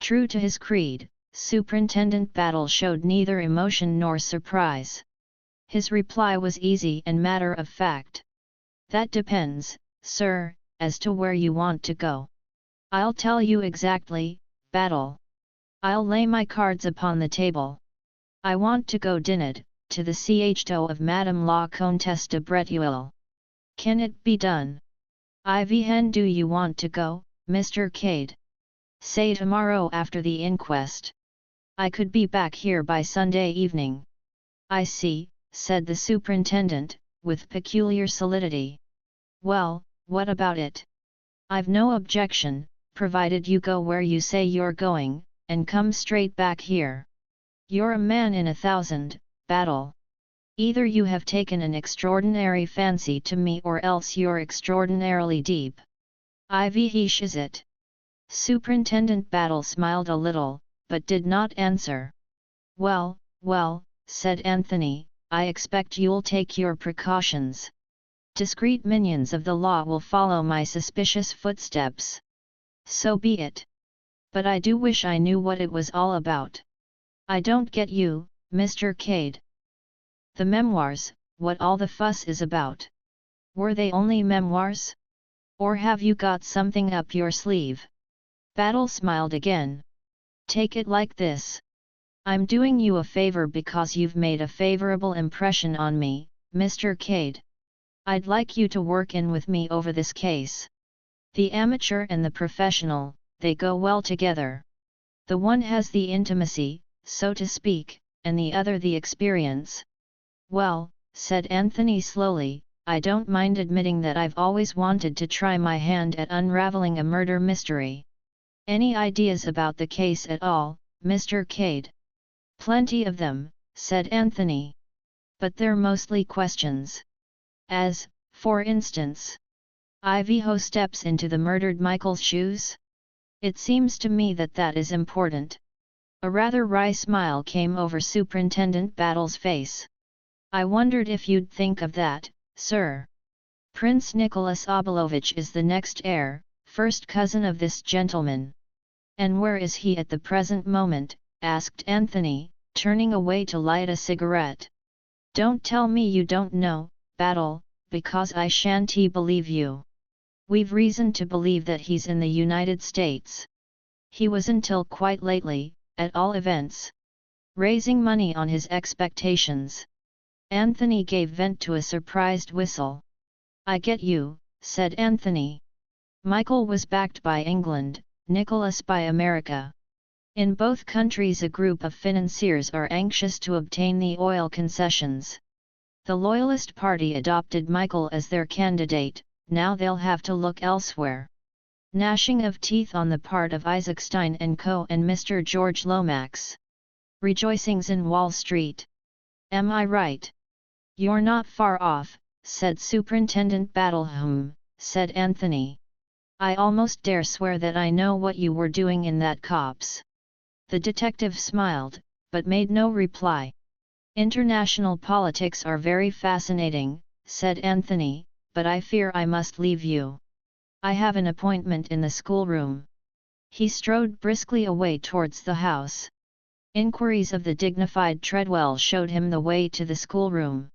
True to his creed, Superintendent Battle showed neither emotion nor surprise. His reply was easy and matter of fact. That depends, sir, as to where you want to go. I'll tell you exactly, Battle. I'll lay my cards upon the table. I want to go dined, to the chateau of Madame la Comtesse de Bretuel. Can it be done? When do you want to go, Mr. Cade? Say tomorrow after the inquest. I could be back here by Sunday evening. I see, said the superintendent, with peculiar solidity. Well, what about it? I've no objection, provided you go where you say you're going, and come straight back here. You're a man in 1,000, Battle. Either you have taken an extraordinary fancy to me or else you're extraordinarily deep. Which is it? Superintendent Battle smiled a little, but did not answer. Well, said Anthony, I expect you'll take your precautions. Discreet minions of the law will follow my suspicious footsteps. So be it. But I do wish I knew what it was all about. I don't get you, Mr. Cade. The memoirs, what all the fuss is about. Were they only memoirs? Or have you got something up your sleeve? Battle smiled again. Take it like this. I'm doing you a favor because you've made a favorable impression on me, Mr. Cade. I'd like you to work in with me over this case. The amateur and the professional, they go well together. The one has the intimacy, so to speak, and the other the experience. Well, said Anthony slowly, I don't mind admitting that I've always wanted to try my hand at unraveling a murder mystery. Any ideas about the case at all, Mr. Cade? Plenty of them, said Anthony. But they're mostly questions. As, for instance, Ivanhoe steps into the murdered Michael's shoes? It seems to me that that is important. A rather wry smile came over Superintendent Battle's face. I wondered if you'd think of that, sir. Prince Nicholas Obolovich is the next heir, first cousin of this gentleman. And where is he at the present moment? Asked Anthony, turning away to light a cigarette. Don't tell me you don't know, Battle, because I shan't believe you. We've reason to believe that he's in the United States. He was until quite lately, at all events. Raising money on his expectations. Anthony gave vent to a surprised whistle. I get you, said Anthony. Michael was backed by England, Nicholas by America. In both countries a group of financiers are anxious to obtain the oil concessions. The Loyalist Party adopted Michael as their candidate, now they'll have to look elsewhere. Gnashing of teeth on the part of Isaac Stein & Co. and Mr. George Lomax. Rejoicings in Wall Street. Am I right? You're not far off, said Superintendent Battle. Said Anthony. I almost dare swear that I know what you were doing in that copse. The detective smiled, but made no reply. International politics are very fascinating, said Anthony, but I fear I must leave you. I have an appointment in the schoolroom. He strode briskly away towards the house. Inquiries of the dignified Treadwell showed him the way to the schoolroom.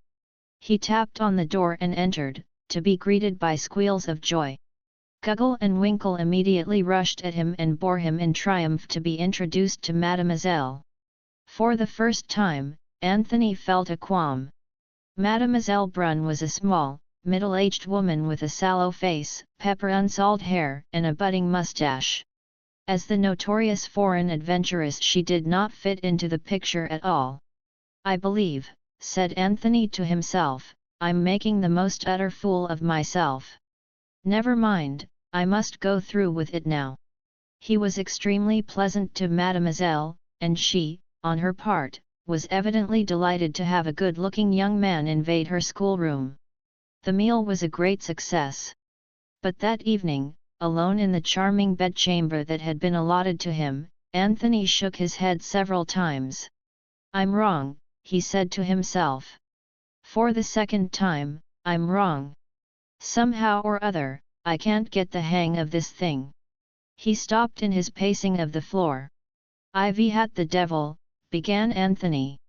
He tapped on the door and entered, to be greeted by squeals of joy. Guggle and Winkle immediately rushed at him and bore him in triumph to be introduced to Mademoiselle. For the first time, Anthony felt a qualm. Mademoiselle Brunn was a small, middle-aged woman with a sallow face, pepper-unsalt hair, and a budding moustache. As the notorious foreign adventuress she did not fit into the picture at all. I believe, said Anthony to himself, I'm making the most utter fool of myself. Never mind, I must go through with it now. He was extremely pleasant to Mademoiselle, and she, on her part, was evidently delighted to have a good-looking young man invade her schoolroom. The meal was a great success. But that evening, alone in the charming bedchamber that had been allotted to him, Anthony shook his head several times. "I'm wrong," he said to himself. "For the second time, I'm wrong. Somehow or other, I can't get the hang of this thing." He stopped in his pacing of the floor. "Ivy hat the devil," began Anthony.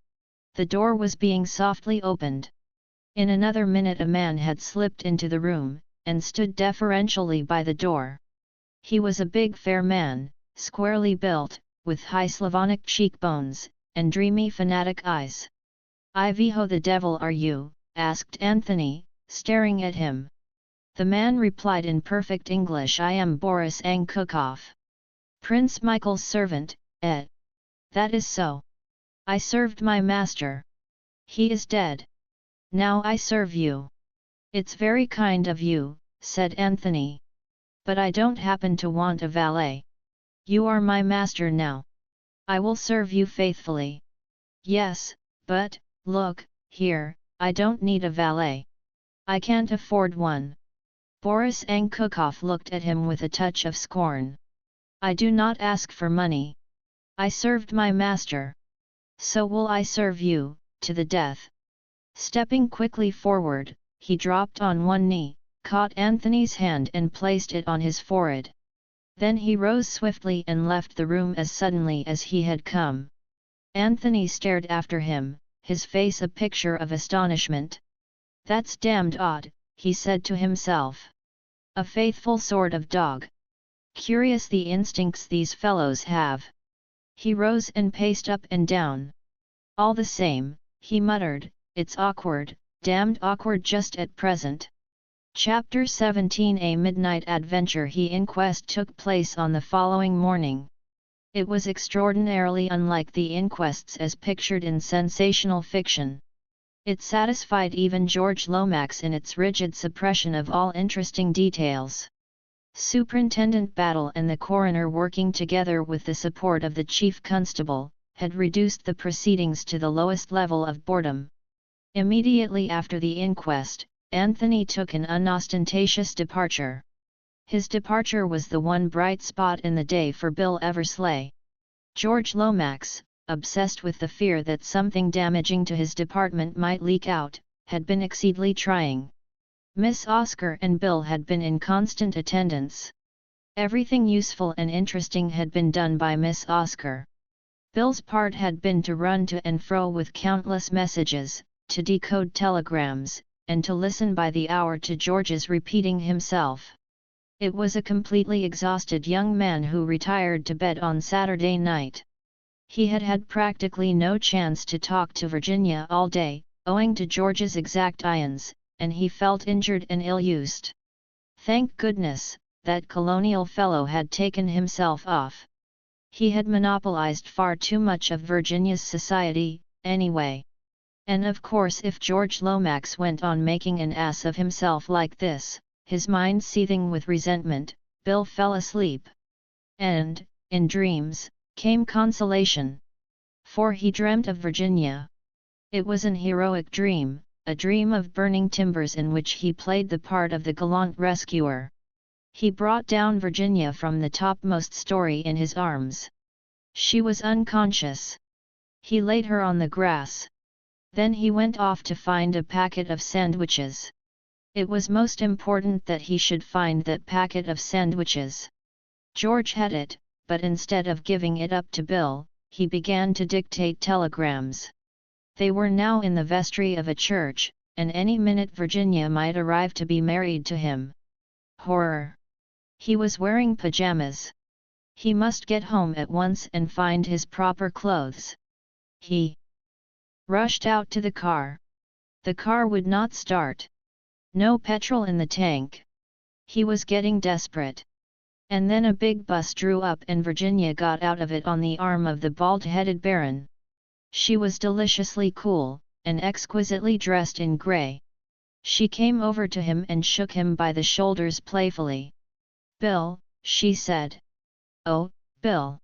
The door was being softly opened. In another minute a man had slipped into the room, and stood deferentially by the door. He was a big fair man, squarely built, with high Slavonic cheekbones, and dreamy fanatic eyes. "Ivy ho the devil are you?" asked Anthony, staring at him. The man replied in perfect English, "I am Boris Angkukov. Prince Michael's servant, et. That is so. I served my master. He is dead. Now I serve you." "It's very kind of you," said Anthony. "But I don't happen to want a valet. You are my master now. I will serve you faithfully." "Yes, but, look, here, I don't need a valet. I can't afford one." Boris Angkukov looked at him with a touch of scorn. "I do not ask for money. I served my master. So will I serve you, to the death." Stepping quickly forward, he dropped on one knee, caught Anthony's hand and placed it on his forehead. Then he rose swiftly and left the room as suddenly as he had come. Anthony stared after him, his face a picture of astonishment. "That's damned odd," he said to himself. "A faithful sort of dog. Curious the instincts these fellows have." He rose and paced up and down. "All the same," he muttered, "it's awkward, damned awkward just at present." Chapter 17. A midnight adventure. The inquest took place on the following morning. It was extraordinarily unlike the inquests as pictured in sensational fiction. It satisfied even George Lomax in its rigid suppression of all interesting details. Superintendent Battle and the coroner, working together with the support of the chief constable, had reduced the proceedings to the lowest level of boredom. Immediately after the inquest, Anthony took an unostentatious departure. His departure was the one bright spot in the day for Bill Eversley. George Lomax, obsessed with the fear that something damaging to his department might leak out, had been exceedingly trying. Miss Oscar and Bill had been in constant attendance. Everything useful and interesting had been done by Miss Oscar. Bill's part had been to run to and fro with countless messages, to decode telegrams, and to listen by the hour to George's repeating himself. It was a completely exhausted young man who retired to bed on Saturday night. He had had practically no chance to talk to Virginia all day, owing to George's exactions, and he felt injured and ill-used. Thank goodness, that colonial fellow had taken himself off. He had monopolized far too much of Virginia's society, anyway. And of course if George Lomax went on making an ass of himself like this, his mind seething with resentment, Bill fell asleep. And, in dreams, came consolation. For he dreamt of Virginia. It was an heroic dream, a dream of burning timbers in which he played the part of the gallant rescuer. He brought down Virginia from the topmost story in his arms. She was unconscious. He laid her on the grass. Then he went off to find a packet of sandwiches. It was most important that he should find that packet of sandwiches. George had it, but instead of giving it up to Bill, he began to dictate telegrams. They were now in the vestry of a church, and any minute Virginia might arrive to be married to him. Horror! He was wearing pajamas. He must get home at once and find his proper clothes. He rushed out to the car. The car would not start. No petrol in the tank. He was getting desperate. And then a big bus drew up and Virginia got out of it on the arm of the bald-headed Baron. She was deliciously cool, and exquisitely dressed in grey. She came over to him and shook him by the shoulders playfully. "Bill," she said. "Oh, Bill."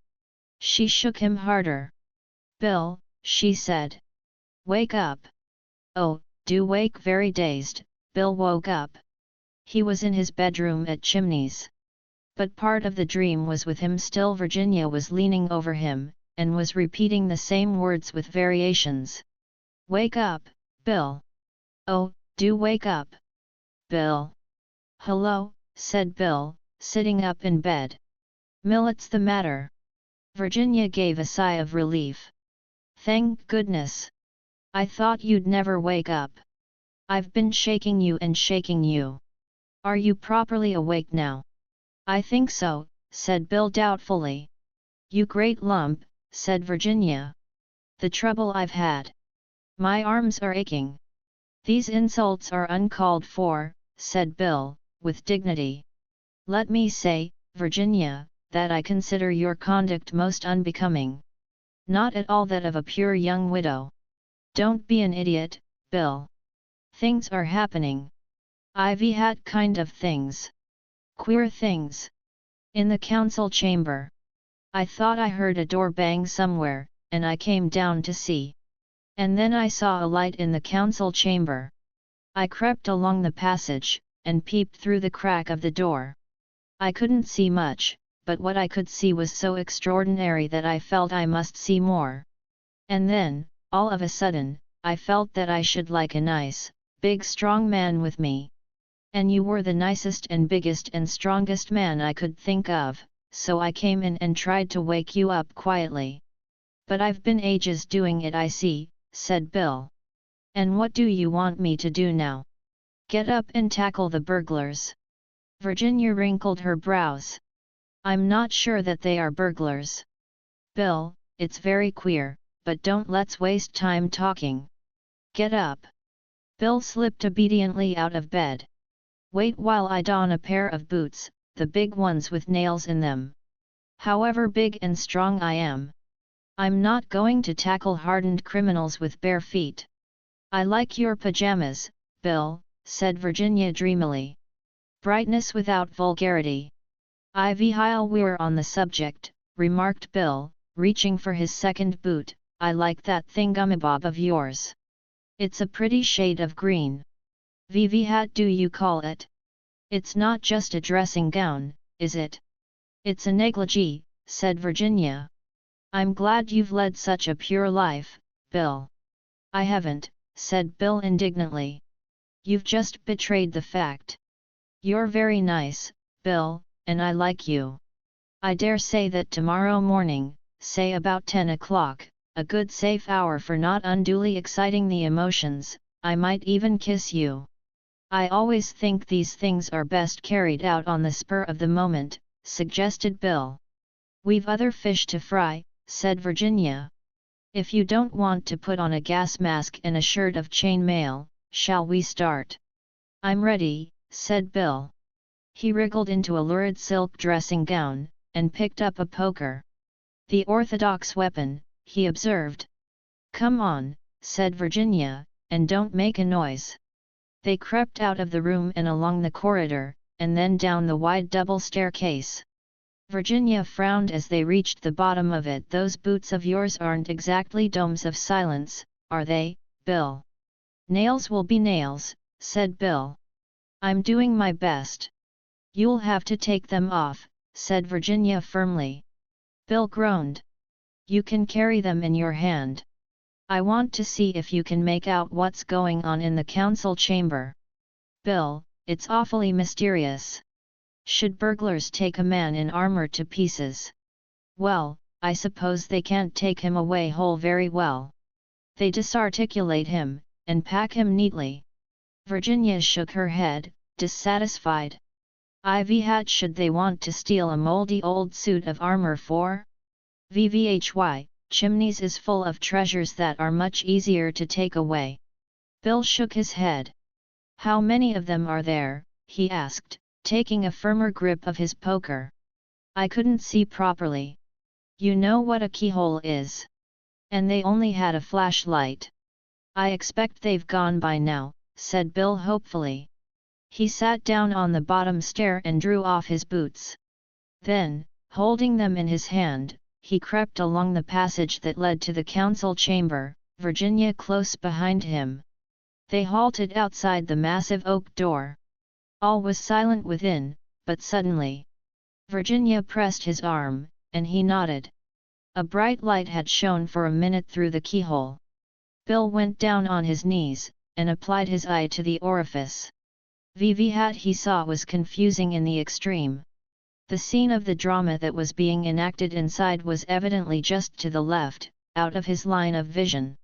She shook him harder. "Bill," she said. Wake up. Oh, do wake. Very dazed, Bill woke up. He was in his bedroom at Chimneys. But part of the dream was with him still. Virginia was leaning over him, and was repeating the same words with variations. Wake up, Bill. Oh, do wake up. Bill. Hello, said Bill, sitting up in bed. What's the matter? Virginia gave a sigh of relief. Thank goodness. I thought you'd never wake up. I've been shaking you and shaking you. Are you properly awake now? I think so, said Bill doubtfully. You great lump, said Virginia. The trouble I've had. My arms are aching. These insults are uncalled for, said Bill, with dignity. Let me say, Virginia, that I consider your conduct most unbecoming. Not at all that of a pure young widow. Don't be an idiot, Bill. Things are happening. I've had kind of things. Queer things. In the council chamber. I thought I heard a door bang somewhere, and I came down to see. And then I saw a light in the council chamber. I crept along the passage, and peeped through the crack of the door. I couldn't see much, but what I could see was so extraordinary that I felt I must see more. And then, all of a sudden, I felt that I should like a nice, big strong man with me. And you were the nicest and biggest and strongest man I could think of, so I came in and tried to wake you up quietly. But I've been ages doing it, I see, said Bill. And what do you want me to do now? Get up and tackle the burglars. Virginia wrinkled her brows. I'm not sure that they are burglars. Bill, it's very queer, but don't let's waste time talking. Get up. Bill slipped obediently out of bed. Wait while I don a pair of boots, the big ones with nails in them. However big and strong I am. I'm not going to tackle hardened criminals with bare feet. I like your pajamas, Bill, said Virginia dreamily. Brightness without vulgarity. While we're on the subject, remarked Bill, reaching for his second boot, I like that thingamabob of yours. It's a pretty shade of green. Hat do you call it? It's not just a dressing gown, is it? It's a negligee, said Virginia. I'm glad you've led such a pure life, Bill. I haven't, said Bill indignantly. You've just betrayed the fact. You're very nice, Bill, and I like you. I dare say that tomorrow morning, say about 10 o'clock, a good safe hour for not unduly exciting the emotions, I might even kiss you. I always think these things are best carried out on the spur of the moment, suggested Bill. We've other fish to fry, said Virginia. If you don't want to put on a gas mask and a shirt of chain mail, shall we start? I'm ready, said Bill. He wriggled into a lurid silk dressing gown, and picked up a poker. The orthodox weapon, he observed. Come on, said Virginia, and don't make a noise. They crept out of the room and along the corridor, and then down the wide double staircase. Virginia frowned as they reached the bottom of it. Those boots of yours aren't exactly domes of silence, are they, Bill? Nails will be nails, said Bill. I'm doing my best. You'll have to take them off, said Virginia firmly. Bill groaned. You can carry them in your hand. I want to see if you can make out what's going on in the council chamber. Bill, it's awfully mysterious. Should burglars take a man in armor to pieces? Well, I suppose they can't take him away whole very well. They disarticulate him, and pack him neatly. Virginia shook her head, dissatisfied. Hat should they want to steal a moldy old suit of armor for? Chimneys is full of treasures that are much easier to take away. Bill shook his head. How many of them are there? He asked, taking a firmer grip of his poker. I couldn't see properly. You know what a keyhole is. And they only had a flashlight. I expect they've gone by now, said Bill hopefully. He sat down on the bottom stair and drew off his boots. Then, holding them in his hand, he crept along the passage that led to the council chamber, Virginia close behind him. They halted outside the massive oak door. All was silent within, but suddenly Virginia pressed his arm, and he nodded. A bright light had shone for a minute through the keyhole. Bill went down on his knees, and applied his eye to the orifice. What he saw was confusing in the extreme. The scene of the drama that was being enacted inside was evidently just to the left, out of his line of vision.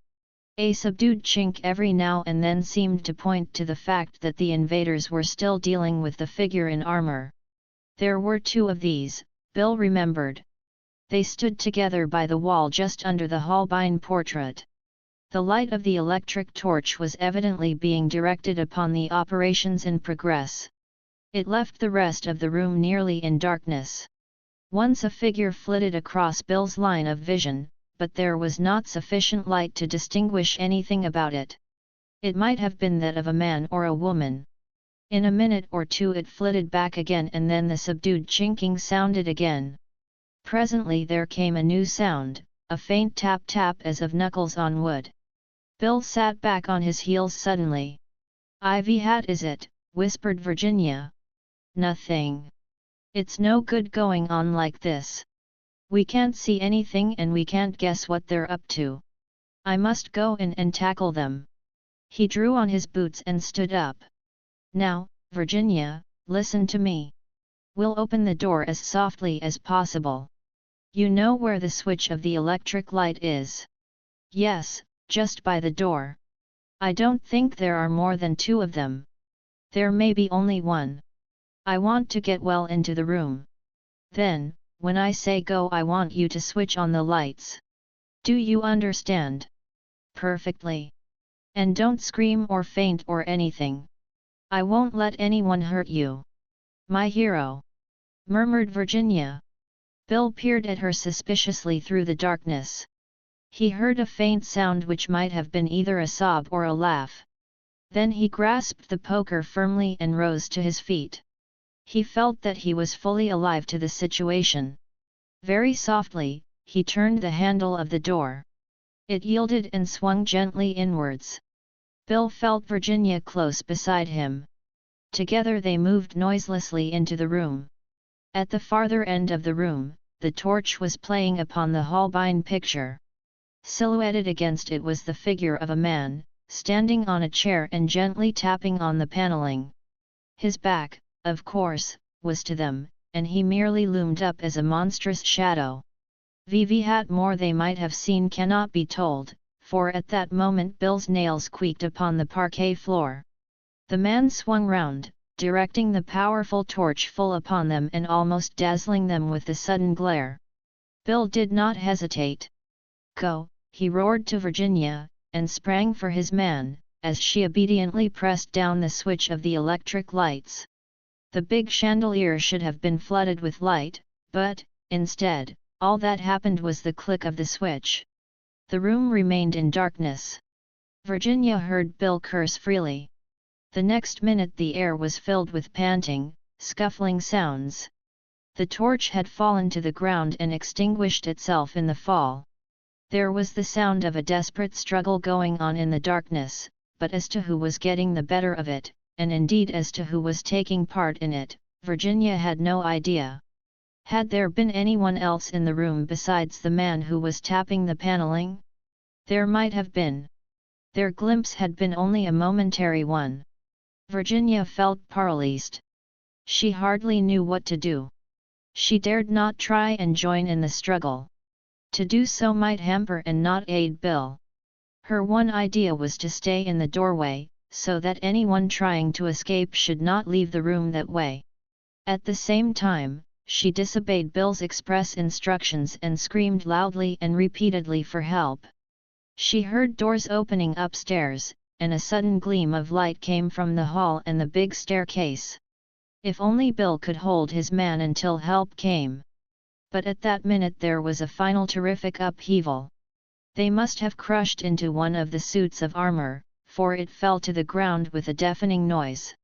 A subdued chink every now and then seemed to point to the fact that the invaders were still dealing with the figure in armor. There were two of these, Bill remembered. They stood together by the wall just under the Holbein portrait. The light of the electric torch was evidently being directed upon the operations in progress. It left the rest of the room nearly in darkness. Once a figure flitted across Bill's line of vision, but there was not sufficient light to distinguish anything about it. It might have been that of a man or a woman. In a minute or two it flitted back again, and then the subdued chinking sounded again. Presently there came a new sound, a faint tap-tap as of knuckles on wood. Bill sat back on his heels suddenly. What is it?" whispered Virginia. "Nothing. It's no good going on like this. We can't see anything and we can't guess what they're up to. I must go in and tackle them." He drew on his boots and stood up. "Now, Virginia, listen to me. We'll open the door as softly as possible. You know where the switch of the electric light is?" "Yes, just by the door. I don't think there are more than two of them. There may be only one. I want to get well into the room. Then, when I say go, I want you to switch on the lights. Do you understand?" "Perfectly. And don't scream or faint or anything. I won't let anyone hurt you." "My hero," murmured Virginia. Bill peered at her suspiciously through the darkness. He heard a faint sound which might have been either a sob or a laugh. Then he grasped the poker firmly and rose to his feet. He felt that he was fully alive to the situation. Very softly, he turned the handle of the door. It yielded and swung gently inwards. Bill felt Virginia close beside him. Together they moved noiselessly into the room. At the farther end of the room, the torch was playing upon the Holbein picture. Silhouetted against it was the figure of a man, standing on a chair and gently tapping on the paneling. His back, of course, was to them, and he merely loomed up as a monstrous shadow. What more they might have seen cannot be told, for at that moment Bill's nails squeaked upon the parquet floor. The man swung round, directing the powerful torch full upon them and almost dazzling them with the sudden glare. Bill did not hesitate. "Go," he roared to Virginia, and sprang for his man, as she obediently pressed down the switch of the electric lights. The big chandelier should have been flooded with light, but, instead, all that happened was the click of the switch. The room remained in darkness. Virginia heard Bill curse freely. The next minute the air was filled with panting, scuffling sounds. The torch had fallen to the ground and extinguished itself in the fall. There was the sound of a desperate struggle going on in the darkness, but as to who was getting the better of it, and indeed as to who was taking part in it, Virginia had no idea. Had there been anyone else in the room besides the man who was tapping the paneling? There might have been. Their glimpse had been only a momentary one. Virginia felt paralyzed. She hardly knew what to do. She dared not try and join in the struggle. To do so might hamper and not aid Bill. Her one idea was to stay in the doorway, so that anyone trying to escape should not leave the room that way. At the same time, she disobeyed Bill's express instructions and screamed loudly and repeatedly for help. She heard doors opening upstairs, and a sudden gleam of light came from the hall and the big staircase. If only Bill could hold his man until help came. But at that minute there was a final terrific upheaval. They must have crushed into one of the suits of armor, for it fell to the ground with a deafening noise.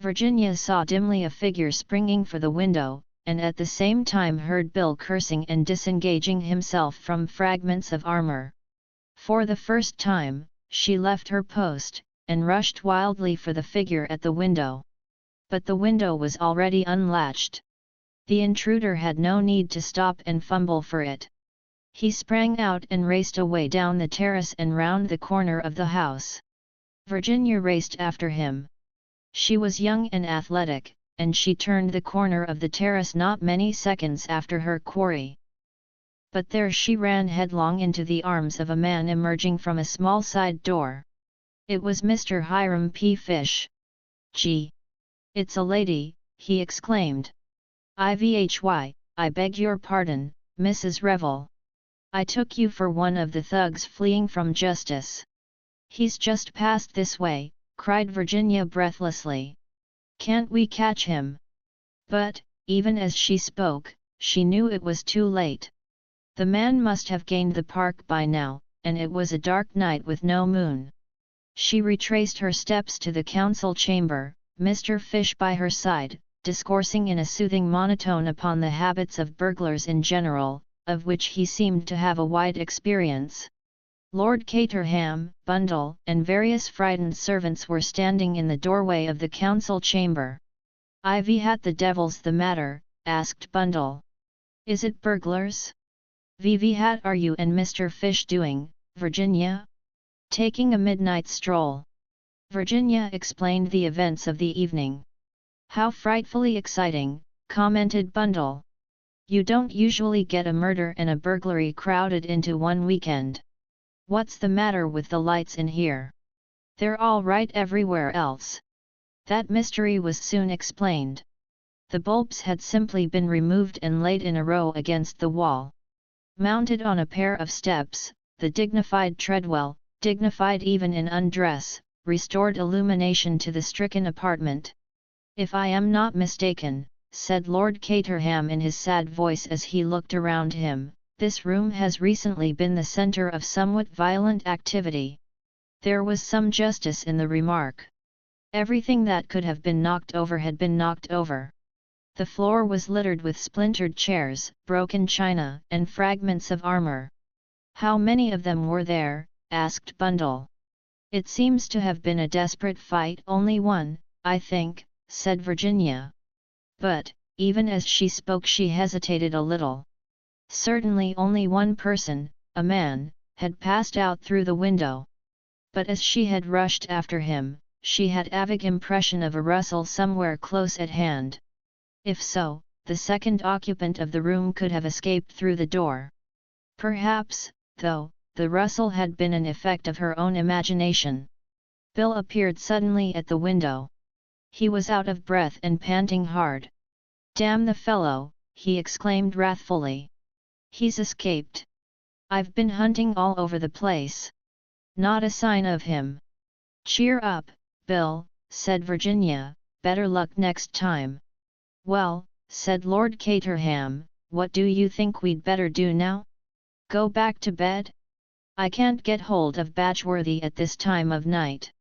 Virginia saw dimly a figure springing for the window, and at the same time heard Bill cursing and disengaging himself from fragments of armor. For the first time, she left her post, and rushed wildly for the figure at the window. But the window was already unlatched. The intruder had no need to stop and fumble for it. He sprang out and raced away down the terrace and round the corner of the house. Virginia raced after him. She was young and athletic, and she turned the corner of the terrace not many seconds after her quarry. But there she ran headlong into the arms of a man emerging from a small side door. It was Mr. Hiram P. Fish. "Gee! It's a lady," he exclaimed. "Ivhy, I beg your pardon, Mrs. Revel. I took you for one of the thugs fleeing from justice." "He's just passed this way," cried Virginia breathlessly. "Can't we catch him?" But, even as she spoke, she knew it was too late. The man must have gained the park by now, and it was a dark night with no moon. She retraced her steps to the council chamber, Mr. Fish by her side, discoursing in a soothing monotone upon the habits of burglars in general, of which he seemed to have a wide experience. Lord Caterham, Bundle, and various frightened servants were standing in the doorway of the council chamber. "Ivy, the devil's the matter?" asked Bundle. "Is it burglars? Vv, are you and Mr. Fish doing, Virginia? Taking a midnight stroll?" Virginia explained the events of the evening. "How frightfully exciting," commented Bundle. "You don't usually get a murder and a burglary crowded into one weekend. What's the matter with the lights in here? They're all right everywhere else." That mystery was soon explained. The bulbs had simply been removed and laid in a row against the wall. Mounted on a pair of steps, the dignified Treadwell, dignified even in undress, restored illumination to the stricken apartment. "If I am not mistaken," said Lord Caterham in his sad voice as he looked around him, "this room has recently been the centre of somewhat violent activity." There was some justice in the remark. Everything that could have been knocked over had been knocked over. The floor was littered with splintered chairs, broken china, and fragments of armor. "How many of them were there?" asked Bundle. "It seems to have been a desperate fight." "Only one, I think," said Virginia. But, even as she spoke, she hesitated a little. Certainly only one person, a man, had passed out through the window. But as she had rushed after him, she had a vague impression of a rustle somewhere close at hand. If so, the second occupant of the room could have escaped through the door. Perhaps, though, the rustle had been an effect of her own imagination. Bill appeared suddenly at the window. He was out of breath and panting hard. "Damn the fellow," he exclaimed wrathfully. "He's escaped. I've been hunting all over the place. Not a sign of him." "Cheer up, Bill," said Virginia, "better luck next time." "Well," said Lord Caterham, "what do you think we'd better do now? Go back to bed? I can't get hold of Batchworthy at this time of night.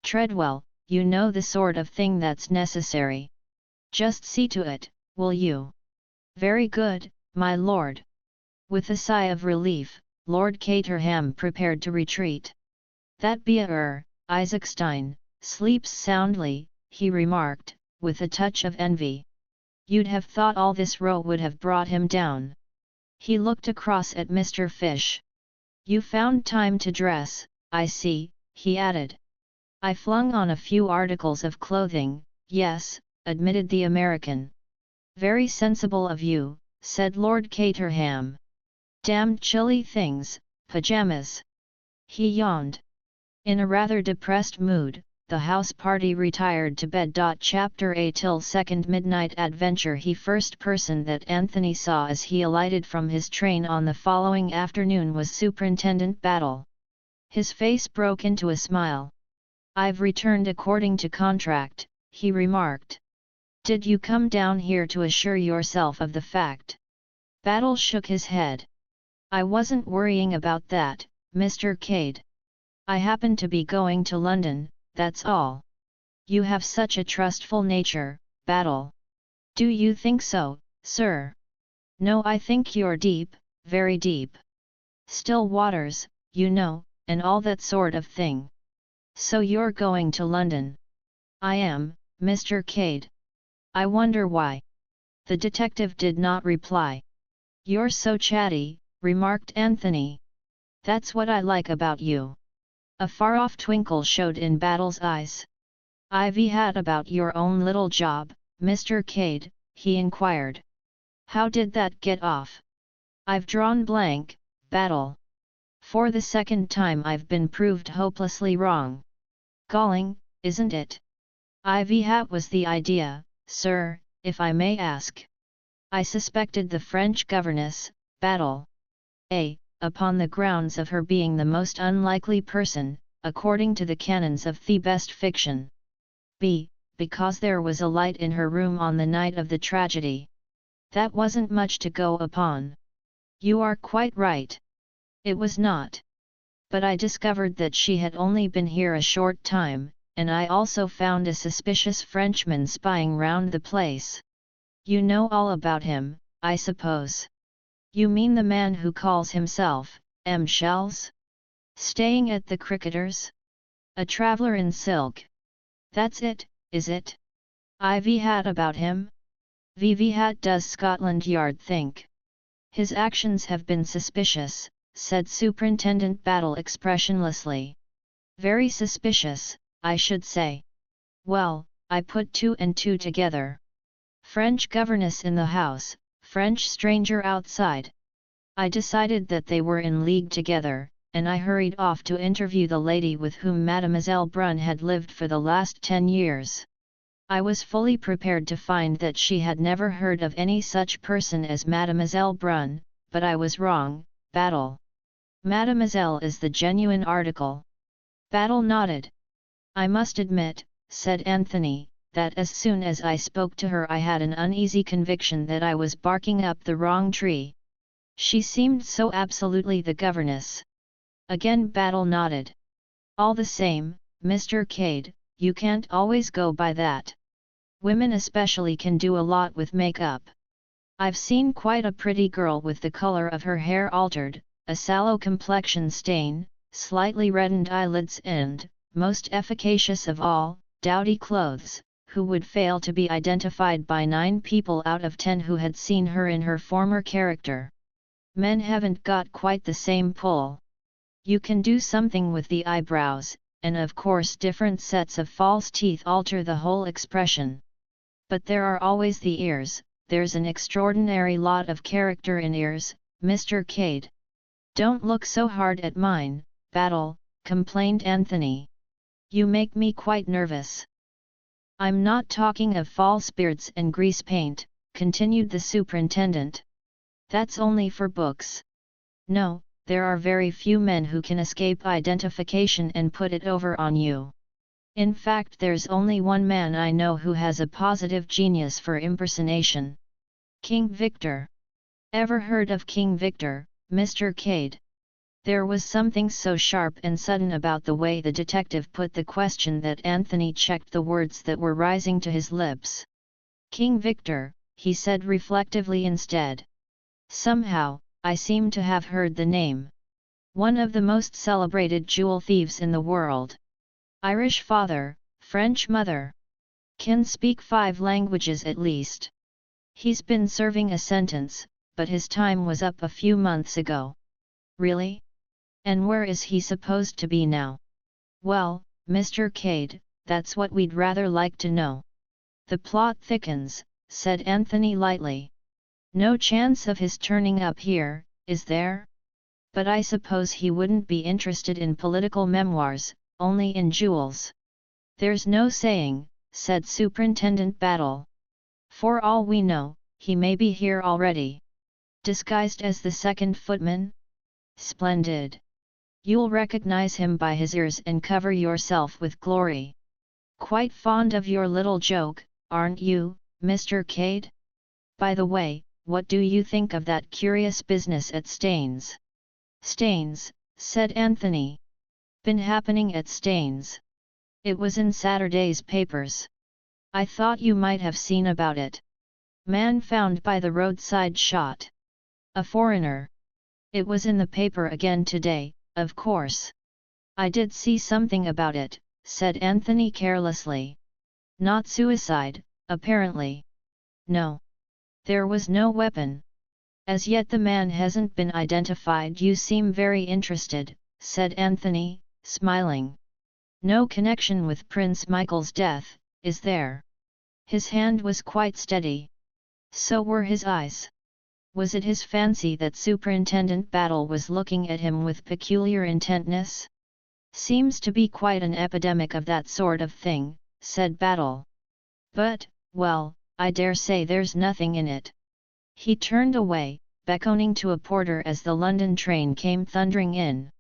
Treadwell, you know the sort of thing that's necessary. Just see to it, will you?" "Very good, my lord." With a sigh of relief, Lord Caterham prepared to retreat. "That bear, Isaacstein, sleeps soundly," he remarked, with a touch of envy. "You'd have thought all this row would have brought him down." He looked across at Mr. Fish. "You found time to dress, I see," he added. "I flung on a few articles of clothing, yes," admitted the American. "Very sensible of you," said Lord Caterham. "Damned chilly things, pajamas." He yawned. In a rather depressed mood, the house party retired to bed. Chapter A. Till second midnight adventure. He first person that Anthony saw as he alighted from his train on the following afternoon was Superintendent Battle. His face broke into a smile. "I've returned according to contract," he remarked. "Did you come down here to assure yourself of the fact?" Battle shook his head. "I wasn't worrying about that, Mr. Cade. I happen to be going to London, that's all." "You have such a trustful nature, Battle." "Do you think so?" Sir. No, I think you're deep, very deep. Still waters, you know, and all that sort of thing. So you're going to London? I am, Mr. Cade. I wonder why. The detective did not reply. You're so chatty, remarked Anthony. That's what I like about you. A far-off twinkle showed in Battle's eyes. I've had about your own little job, Mr. Cade, he inquired. How did that get off? I've drawn blank, Battle. For the second time I've been proved hopelessly wrong. Galling, isn't it? Ivy Hat was the idea, sir, if I may ask. I suspected the French governess, Battle. A. Upon the grounds of her being the most unlikely person, according to the canons of the best fiction. B. Because there was a light in her room on the night of the tragedy. That wasn't much to go upon. You are quite right. It was not. But I discovered that she had only been here a short time, and I also found a suspicious Frenchman spying round the place. You know all about him, I suppose. You mean the man who calls himself, M. Shells? Staying at the Cricketers? A traveller in silk. That's it, is it? Ivy Hat about him? VV Hat does Scotland Yard think. His actions have been suspicious, said Superintendent Battle expressionlessly. Very suspicious, I should say. Well, I put two and two together. French governess in the house, French stranger outside. I decided that they were in league together, and I hurried off to interview the lady with whom Mademoiselle Brun had lived for the last 10 years. I was fully prepared to find that she had never heard of any such person as Mademoiselle Brun, but I was wrong, Battle. Mademoiselle is the genuine article. Battle nodded. I must admit, said Anthony, that as soon as I spoke to her I had an uneasy conviction that I was barking up the wrong tree. She seemed so absolutely the governess. Again Battle nodded. All the same, Mr. Cade, you can't always go by that. Women especially can do a lot with makeup. I've seen quite a pretty girl with the color of her hair altered, a sallow complexion stain, slightly reddened eyelids and, most efficacious of all, dowdy clothes, who would fail to be identified by 9 people out of 10 who had seen her in her former character. Men haven't got quite the same pull. You can do something with the eyebrows, and of course different sets of false teeth alter the whole expression. But there are always the ears, there's an extraordinary lot of character in ears, Mr. Cade. Don't look so hard at mine, Battle, complained Anthony. You make me quite nervous. I'm not talking of false beards and grease paint, continued the superintendent. That's only for books. No, there are very few men who can escape identification and put it over on you. In fact, there's only one man I know who has a positive genius for impersonation. King Victor. Ever heard of King Victor, Mr. Cade? There was something so sharp and sudden about the way the detective put the question that Anthony checked the words that were rising to his lips. King Victor, he said reflectively instead. Somehow, I seem to have heard the name. One of the most celebrated jewel thieves in the world. Irish father, French mother. Can speak 5 languages at least. He's been serving a sentence, but his time was up a few months ago. Really? And where is he supposed to be now? Well, Mr. Cade, that's what we'd rather like to know. The plot thickens, said Anthony lightly. No chance of his turning up here, is there? But I suppose he wouldn't be interested in political memoirs, only in jewels. There's no saying, said Superintendent Battle. For all we know, he may be here already. Disguised as the second footman? Splendid. You'll recognize him by his ears and cover yourself with glory. Quite fond of your little joke, aren't you, Mr. Cade? By the way, what do you think of that curious business at Staines? Staines, said Anthony. Been happening at Staines. It was in Saturday's papers. I thought you might have seen about it. Man found by the roadside shot. A foreigner. It was in the paper again today, of course. I did see something about it, said Anthony carelessly. Not suicide, apparently. No. There was no weapon. As yet the man hasn't been identified. You seem very interested, said Anthony, smiling. No connection with Prince Michael's death, is there? His hand was quite steady. So were his eyes. Was it his fancy that Superintendent Battle was looking at him with peculiar intentness? Seems to be quite an epidemic of that sort of thing, said Battle. But, well, I dare say there's nothing in it. He turned away, beckoning to a porter as the London train came thundering in.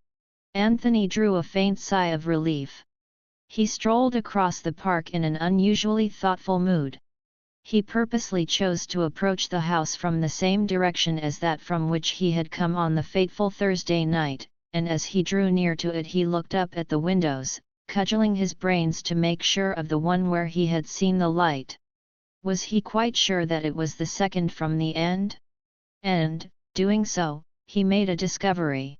Anthony drew a faint sigh of relief. He strolled across the park in an unusually thoughtful mood. He purposely chose to approach the house from the same direction as that from which he had come on the fateful Thursday night, and as he drew near to it he looked up at the windows, cudgelling his brains to make sure of the one where he had seen the light. Was he quite sure that it was the second from the end? And, doing so, he made a discovery.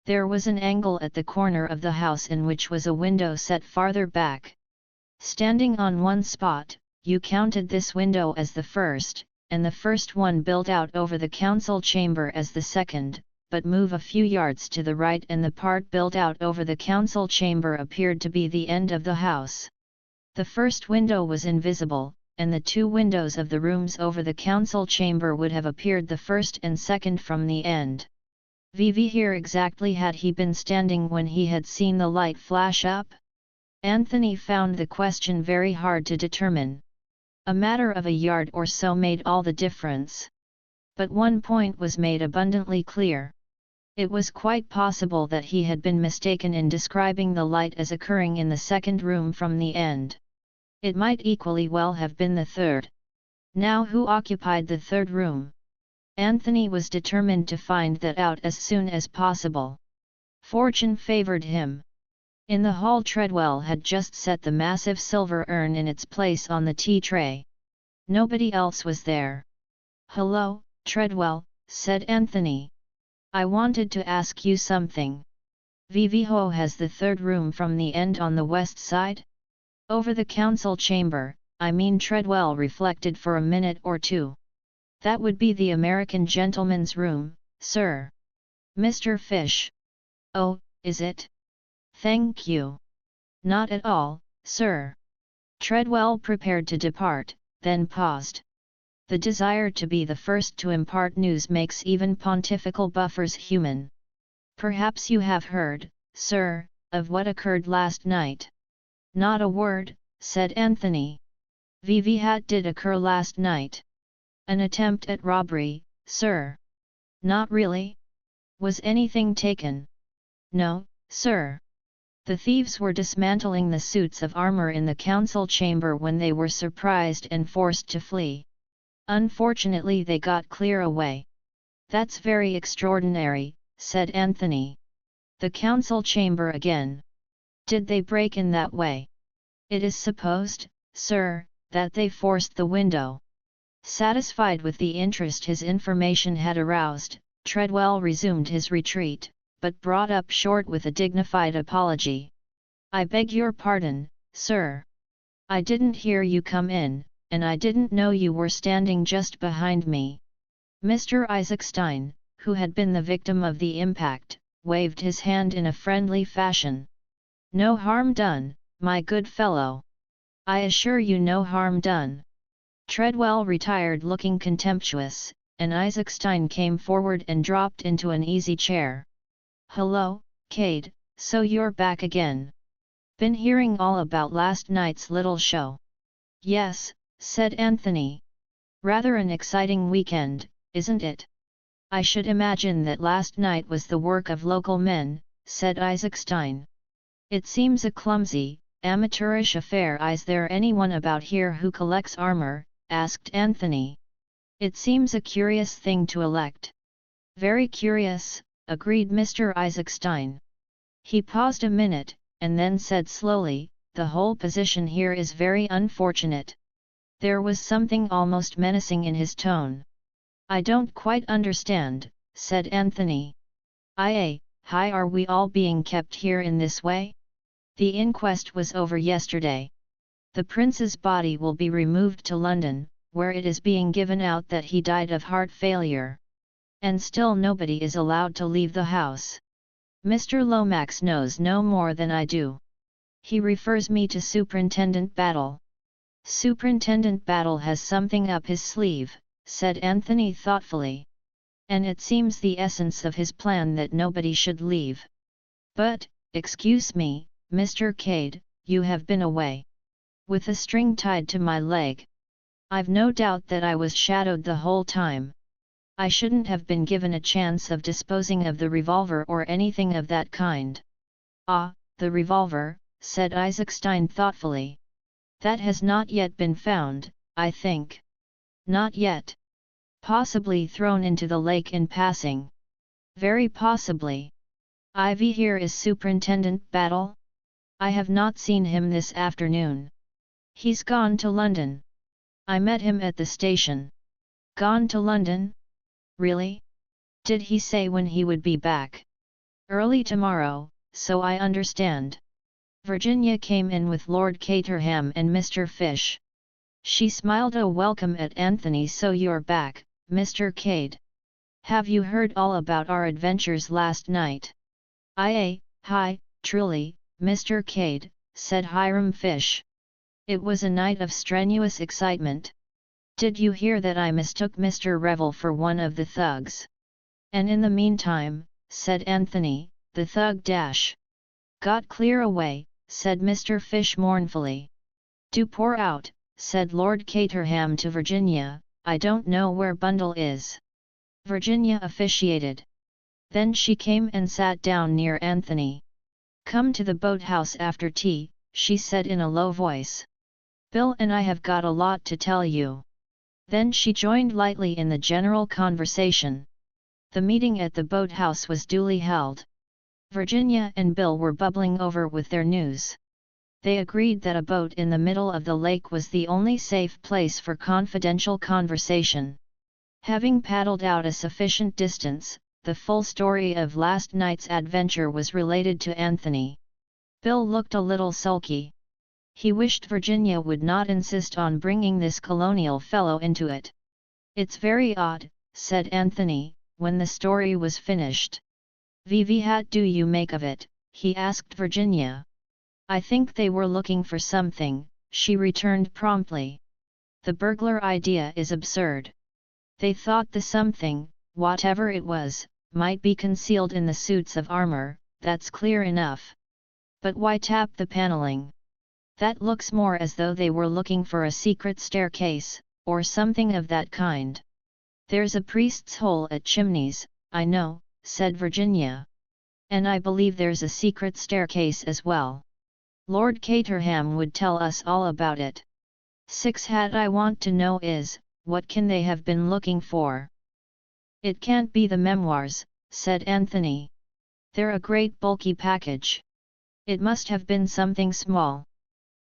There was an angle at the corner of the house in which was a window set farther back. Standing on one spot, you counted this window as the first, and the first one built out over the council chamber as the second, but move a few yards to the right and the part built out over the council chamber appeared to be the end of the house. The first window was invisible, and the two windows of the rooms over the council chamber would have appeared the first and second from the end. Here exactly had he been standing when he had seen the light flash up? Anthony found the question very hard to determine. A matter of a yard or so made all the difference. But one point was made abundantly clear. It was quite possible that he had been mistaken in describing the light as occurring in the second room from the end. It might equally well have been the third. Now who occupied the third room? Anthony was determined to find that out as soon as possible. Fortune favoured him. In the hall Treadwell had just set the massive silver urn in its place on the tea tray. Nobody else was there. "Hello, Treadwell," said Anthony. "I wanted to ask you something. Ho has the third room from the end on the west side? Over the council chamber, I mean." Treadwell reflected for a minute or two. "That would be the American gentleman's room, sir. Mr. Fish." "Oh, is it? Thank you." "Not at all, sir." Treadwell prepared to depart, then paused. The desire to be the first to impart news makes even pontifical buffers human. "Perhaps you have heard, sir, of what occurred last night?" "Not a word," said Anthony. "What did occur last night?" "An attempt at robbery, sir." "Not really? Was anything taken?" "No, sir. The thieves were dismantling the suits of armor in the council chamber when they were surprised and forced to flee. Unfortunately they got clear away." "That's very extraordinary," said Anthony. "The council chamber again. Did they break in that way?" "It is supposed, sir, that they forced the window." Satisfied with the interest his information had aroused, Treadwell resumed his retreat, but brought up short with a dignified apology. "I beg your pardon, sir. I didn't hear you come in, and I didn't know you were standing just behind me." Mr. Isaacstein, who had been the victim of the impact, waved his hand in a friendly fashion. "No harm done, my good fellow. I assure you no harm done." Treadwell retired looking contemptuous, and Isaacstein came forward and dropped into an easy chair. "Hello, Cade, so you're back again. Been hearing all about last night's little show?" "Yes," said Anthony. "Rather an exciting weekend, isn't it?" "I should imagine that last night was the work of local men," said Isaacstein. "It seems a clumsy, amateurish affair." "Is there anyone about here who collects armor?" asked Anthony. "It seems a curious thing to elect." "Very curious," agreed Mr. Isaacstein. He paused a minute, and then said slowly, "The whole position here is very unfortunate. There was something almost menacing in his tone. "I don't quite understand," said Anthony. Hi, are we all being kept here in this way? The inquest was over yesterday. The prince's body will be removed to London, where it is being given out that he died of heart failure. And still nobody is allowed to leave the house. Mr. Lomax knows no more than I do. He refers me to Superintendent Battle." "Superintendent Battle has something up his sleeve," said Anthony thoughtfully. "And it seems the essence of his plan that nobody should leave. But, excuse me, Mr. Cade, you have been away. With a string tied to my leg. I've no doubt that I was shadowed the whole time. I shouldn't have been given a chance of disposing of the revolver or anything of that kind." "Ah, the revolver," said Isaacstein thoughtfully. "That has not yet been found, I think." "Not yet. Possibly thrown into the lake in passing." "Very possibly. Ivy here is Superintendent Battle?" "I have not seen him this afternoon. He's gone to London. I met him at the station." "Gone to London? Really? Did he say when he would be back?" "Early tomorrow, so I understand." Virginia came in with Lord Caterham and Mr. Fish. She smiled a welcome at Anthony. "So you're back, Mr. Cade. Have you heard all about our adventures last night?" Hi, truly, Mr. Cade," said Hiram Fish. "It was a night of strenuous excitement. Did you hear that I mistook Mr. Revel for one of the thugs?" "And in the meantime," said Anthony, "the thug got clear away," said Mr. Fish mournfully. "Do pour out," said Lord Caterham to Virginia, "I don't know where Bundle is." Virginia officiated. Then she came and sat down near Anthony. "Come to the boathouse after tea," she said in a low voice. "Bill and I have got a lot to tell you." Then she joined lightly in the general conversation. The meeting at the boathouse was duly held. Virginia and Bill were bubbling over with their news. They agreed that a boat in the middle of the lake was the only safe place for confidential conversation. Having paddled out a sufficient distance, the full story of last night's adventure was related to Anthony. Bill looked a little sulky. He wished Virginia would not insist on bringing this colonial fellow into it. "It's very odd," said Anthony, when the story was finished. "What do you make of it?" he asked Virginia. "I think they were looking for something," she returned promptly. "The burglar idea is absurd. They thought the something, whatever it was, might be concealed in the suits of armor, that's clear enough. But why tap the paneling? That looks more as though they were looking for a secret staircase, or something of that kind." "There's a priest's hole at Chimneys, I know," said Virginia. "And I believe there's a secret staircase as well. Lord Caterham would tell us all about it. I want to know is, what can they have been looking for?" "It can't be the memoirs," said Anthony. "They're a great bulky package. It must have been something small."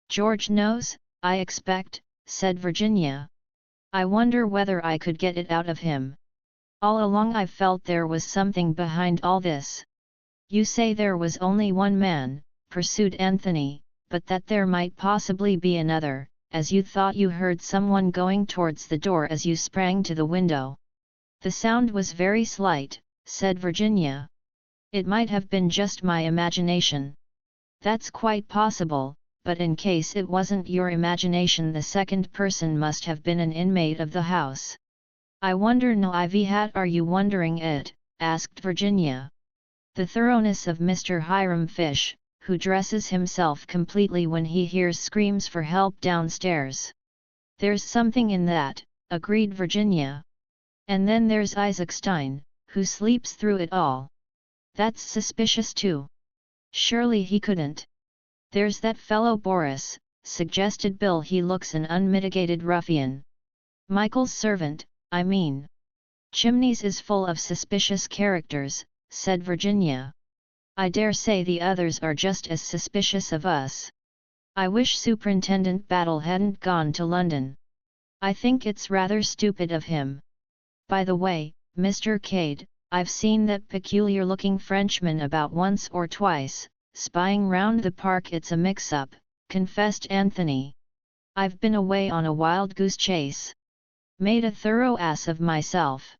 "George knows, I expect," said Virginia. "I wonder whether I could get it out of him. All along I've felt there was something behind all this." "You say there was only one man," pursued Anthony, "but that there might possibly be another, as you thought you heard someone going towards the door as you sprang to the window." "The sound was very slight," said Virginia. "It might have been just my imagination." "That's quite possible, but in case it wasn't your imagination, the second person must have been an inmate of the house." "I wonder no Ivy are you wondering it?" asked Virginia. The thoroughness of Mr. Hiram Fish, who dresses himself completely when he hears screams for help downstairs. "There's something in that," agreed Virginia. "And then there's Isaacstein, who sleeps through it all. That's suspicious too. Surely he couldn't." "There's that fellow Boris," suggested Bill. "He looks an unmitigated ruffian." "Michael's servant, I mean. Chimneys is full of suspicious characters," said Virginia. "I dare say the others are just as suspicious of us. I wish Superintendent Battle hadn't gone to London." I think it's rather stupid of him. By the way, Mr. Cade, I've seen that peculiar-looking Frenchman about once or twice, spying round the park. It's a mix-up, confessed Anthony. I've been away on a wild goose chase. Made a thorough ass of myself.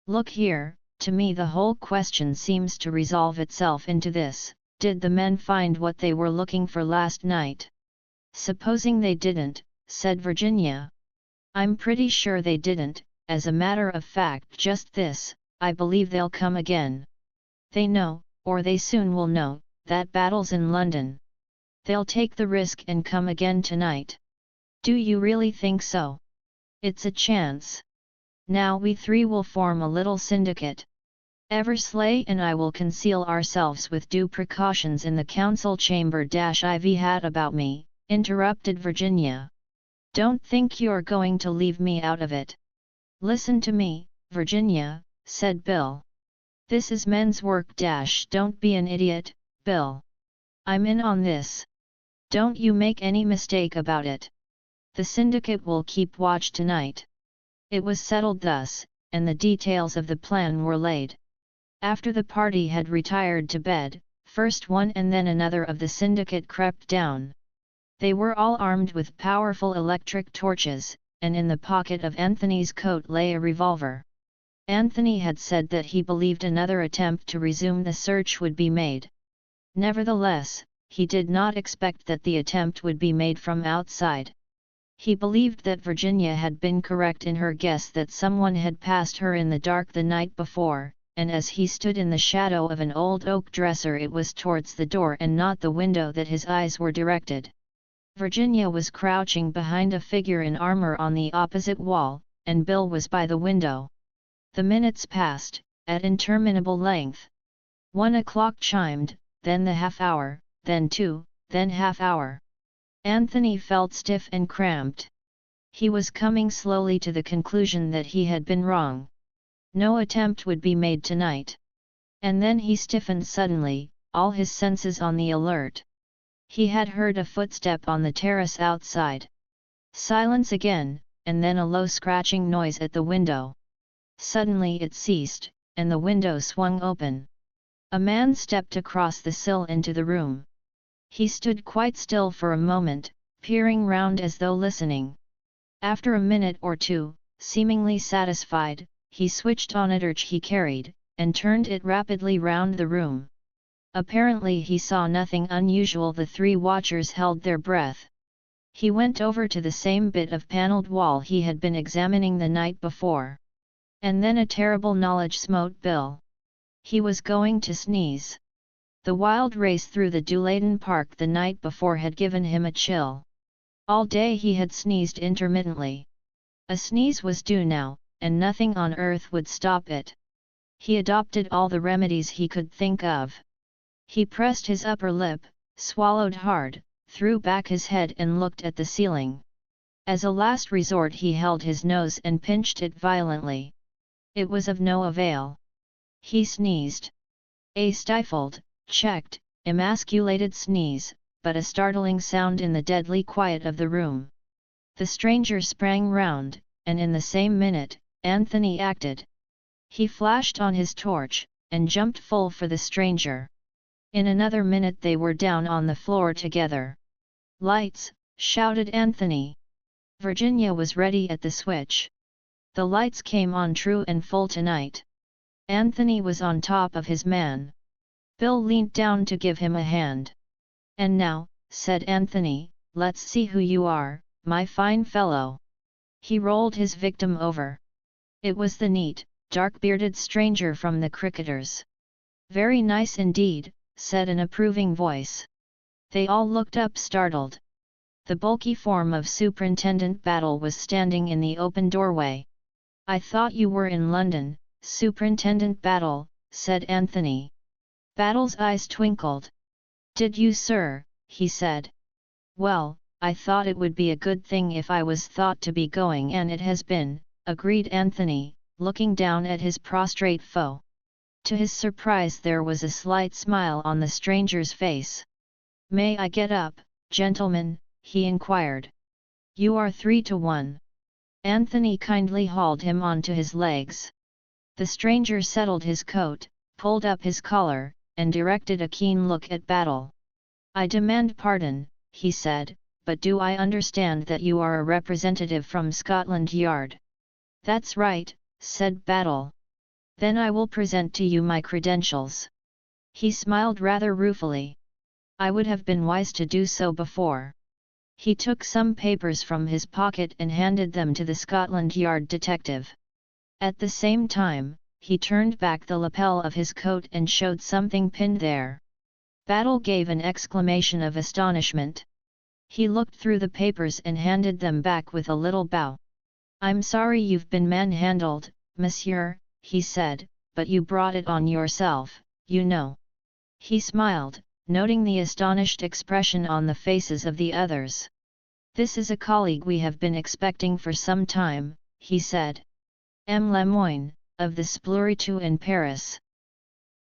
Look here, to me the whole question seems to resolve itself into this: did the men find what they were looking for last night? Supposing they didn't, said Virginia. I'm pretty sure they didn't. As a matter of fact, just this, I believe they'll come again. They know, or they soon will know, that battle's in London. They'll take the risk and come again tonight. Do you really think so? It's a chance. Now we three will form a little syndicate. Eversley and I will conceal ourselves with due precautions in the council chamber. I've had about me, interrupted Virginia. Don't think you're going to leave me out of it. Listen to me, Virginia, said Bill. This is men's work. Don't be an idiot, Bill. I'm in on this. Don't you make any mistake about it. The syndicate will keep watch tonight. It was settled thus, and the details of the plan were laid. After the party had retired to bed, first one and then another of the syndicate crept down. They were all armed with powerful electric torches, and in the pocket of Anthony's coat lay a revolver. Anthony had said that he believed another attempt to resume the search would be made. Nevertheless, he did not expect that the attempt would be made from outside. He believed that Virginia had been correct in her guess that someone had passed her in the dark the night before, and as he stood in the shadow of an old oak dresser, it was towards the door and not the window that his eyes were directed. Virginia was crouching behind a figure in armor on the opposite wall, and Bill was by the window. The minutes passed, at interminable length. 1 o'clock chimed, then the half-hour, then 2, then half-hour. Anthony felt stiff and cramped. He was coming slowly to the conclusion that he had been wrong. No attempt would be made tonight. And then he stiffened suddenly, all his senses on the alert. He had heard a footstep on the terrace outside. Silence again, and then a low scratching noise at the window. Suddenly it ceased, and the window swung open. A man stepped across the sill into the room. He stood quite still for a moment, peering round as though listening. After a minute or two, seemingly satisfied, he switched on a torch he carried, and turned it rapidly round the room. Apparently he saw nothing unusual. The three watchers held their breath. He went over to the same bit of panelled wall he had been examining the night before. And then a terrible knowledge smote Bill. He was going to sneeze. The wild race through the dew-laden park the night before had given him a chill. All day he had sneezed intermittently. A sneeze was due now, and nothing on earth would stop it. He adopted all the remedies he could think of. He pressed his upper lip, swallowed hard, threw back his head and looked at the ceiling. As a last resort he held his nose and pinched it violently. It was of no avail. He sneezed. A stifled, checked, emasculated sneeze, but a startling sound in the deadly quiet of the room. The stranger sprang round, and in the same minute, Anthony acted. He flashed on his torch, and jumped full for the stranger. In another minute they were down on the floor together. "Lights!" shouted Anthony. Virginia was ready at the switch. The lights came on true and full tonight. Anthony was on top of his man. Bill leant down to give him a hand. "And now," said Anthony, "let's see who you are, my fine fellow." He rolled his victim over. It was the neat, dark-bearded stranger from the Cricketers. "Very nice indeed," said an approving voice. They all looked up startled. The bulky form of Superintendent Battle was standing in the open doorway. "I thought you were in London, Superintendent Battle," said Anthony. Battle's eyes twinkled. "Did you, sir?" he said. "Well, I thought it would be a good thing if I was thought to be going, and it has been," agreed Anthony, looking down at his prostrate foe. To his surprise there was a slight smile on the stranger's face. "May I get up, gentlemen?" he inquired. "You are 3 to 1. Anthony kindly hauled him onto his legs. The stranger settled his coat, pulled up his collar, and directed a keen look at Battle. "I demand pardon," he said, "but do I understand that you are a representative from Scotland Yard?" "That's right," said Battle. "Then I will present to you my credentials." He smiled rather ruefully. "I would have been wise to do so before." He took some papers from his pocket and handed them to the Scotland Yard detective. At the same time, he turned back the lapel of his coat and showed something pinned there. Battle gave an exclamation of astonishment. He looked through the papers and handed them back with a little bow. "I'm sorry you've been manhandled, monsieur," he said, "but you brought it on yourself, you know." He smiled, noting the astonished expression on the faces of the others. "This is a colleague we have been expecting for some time," he said. "M. Lemoyne, of the Spluritu in Paris."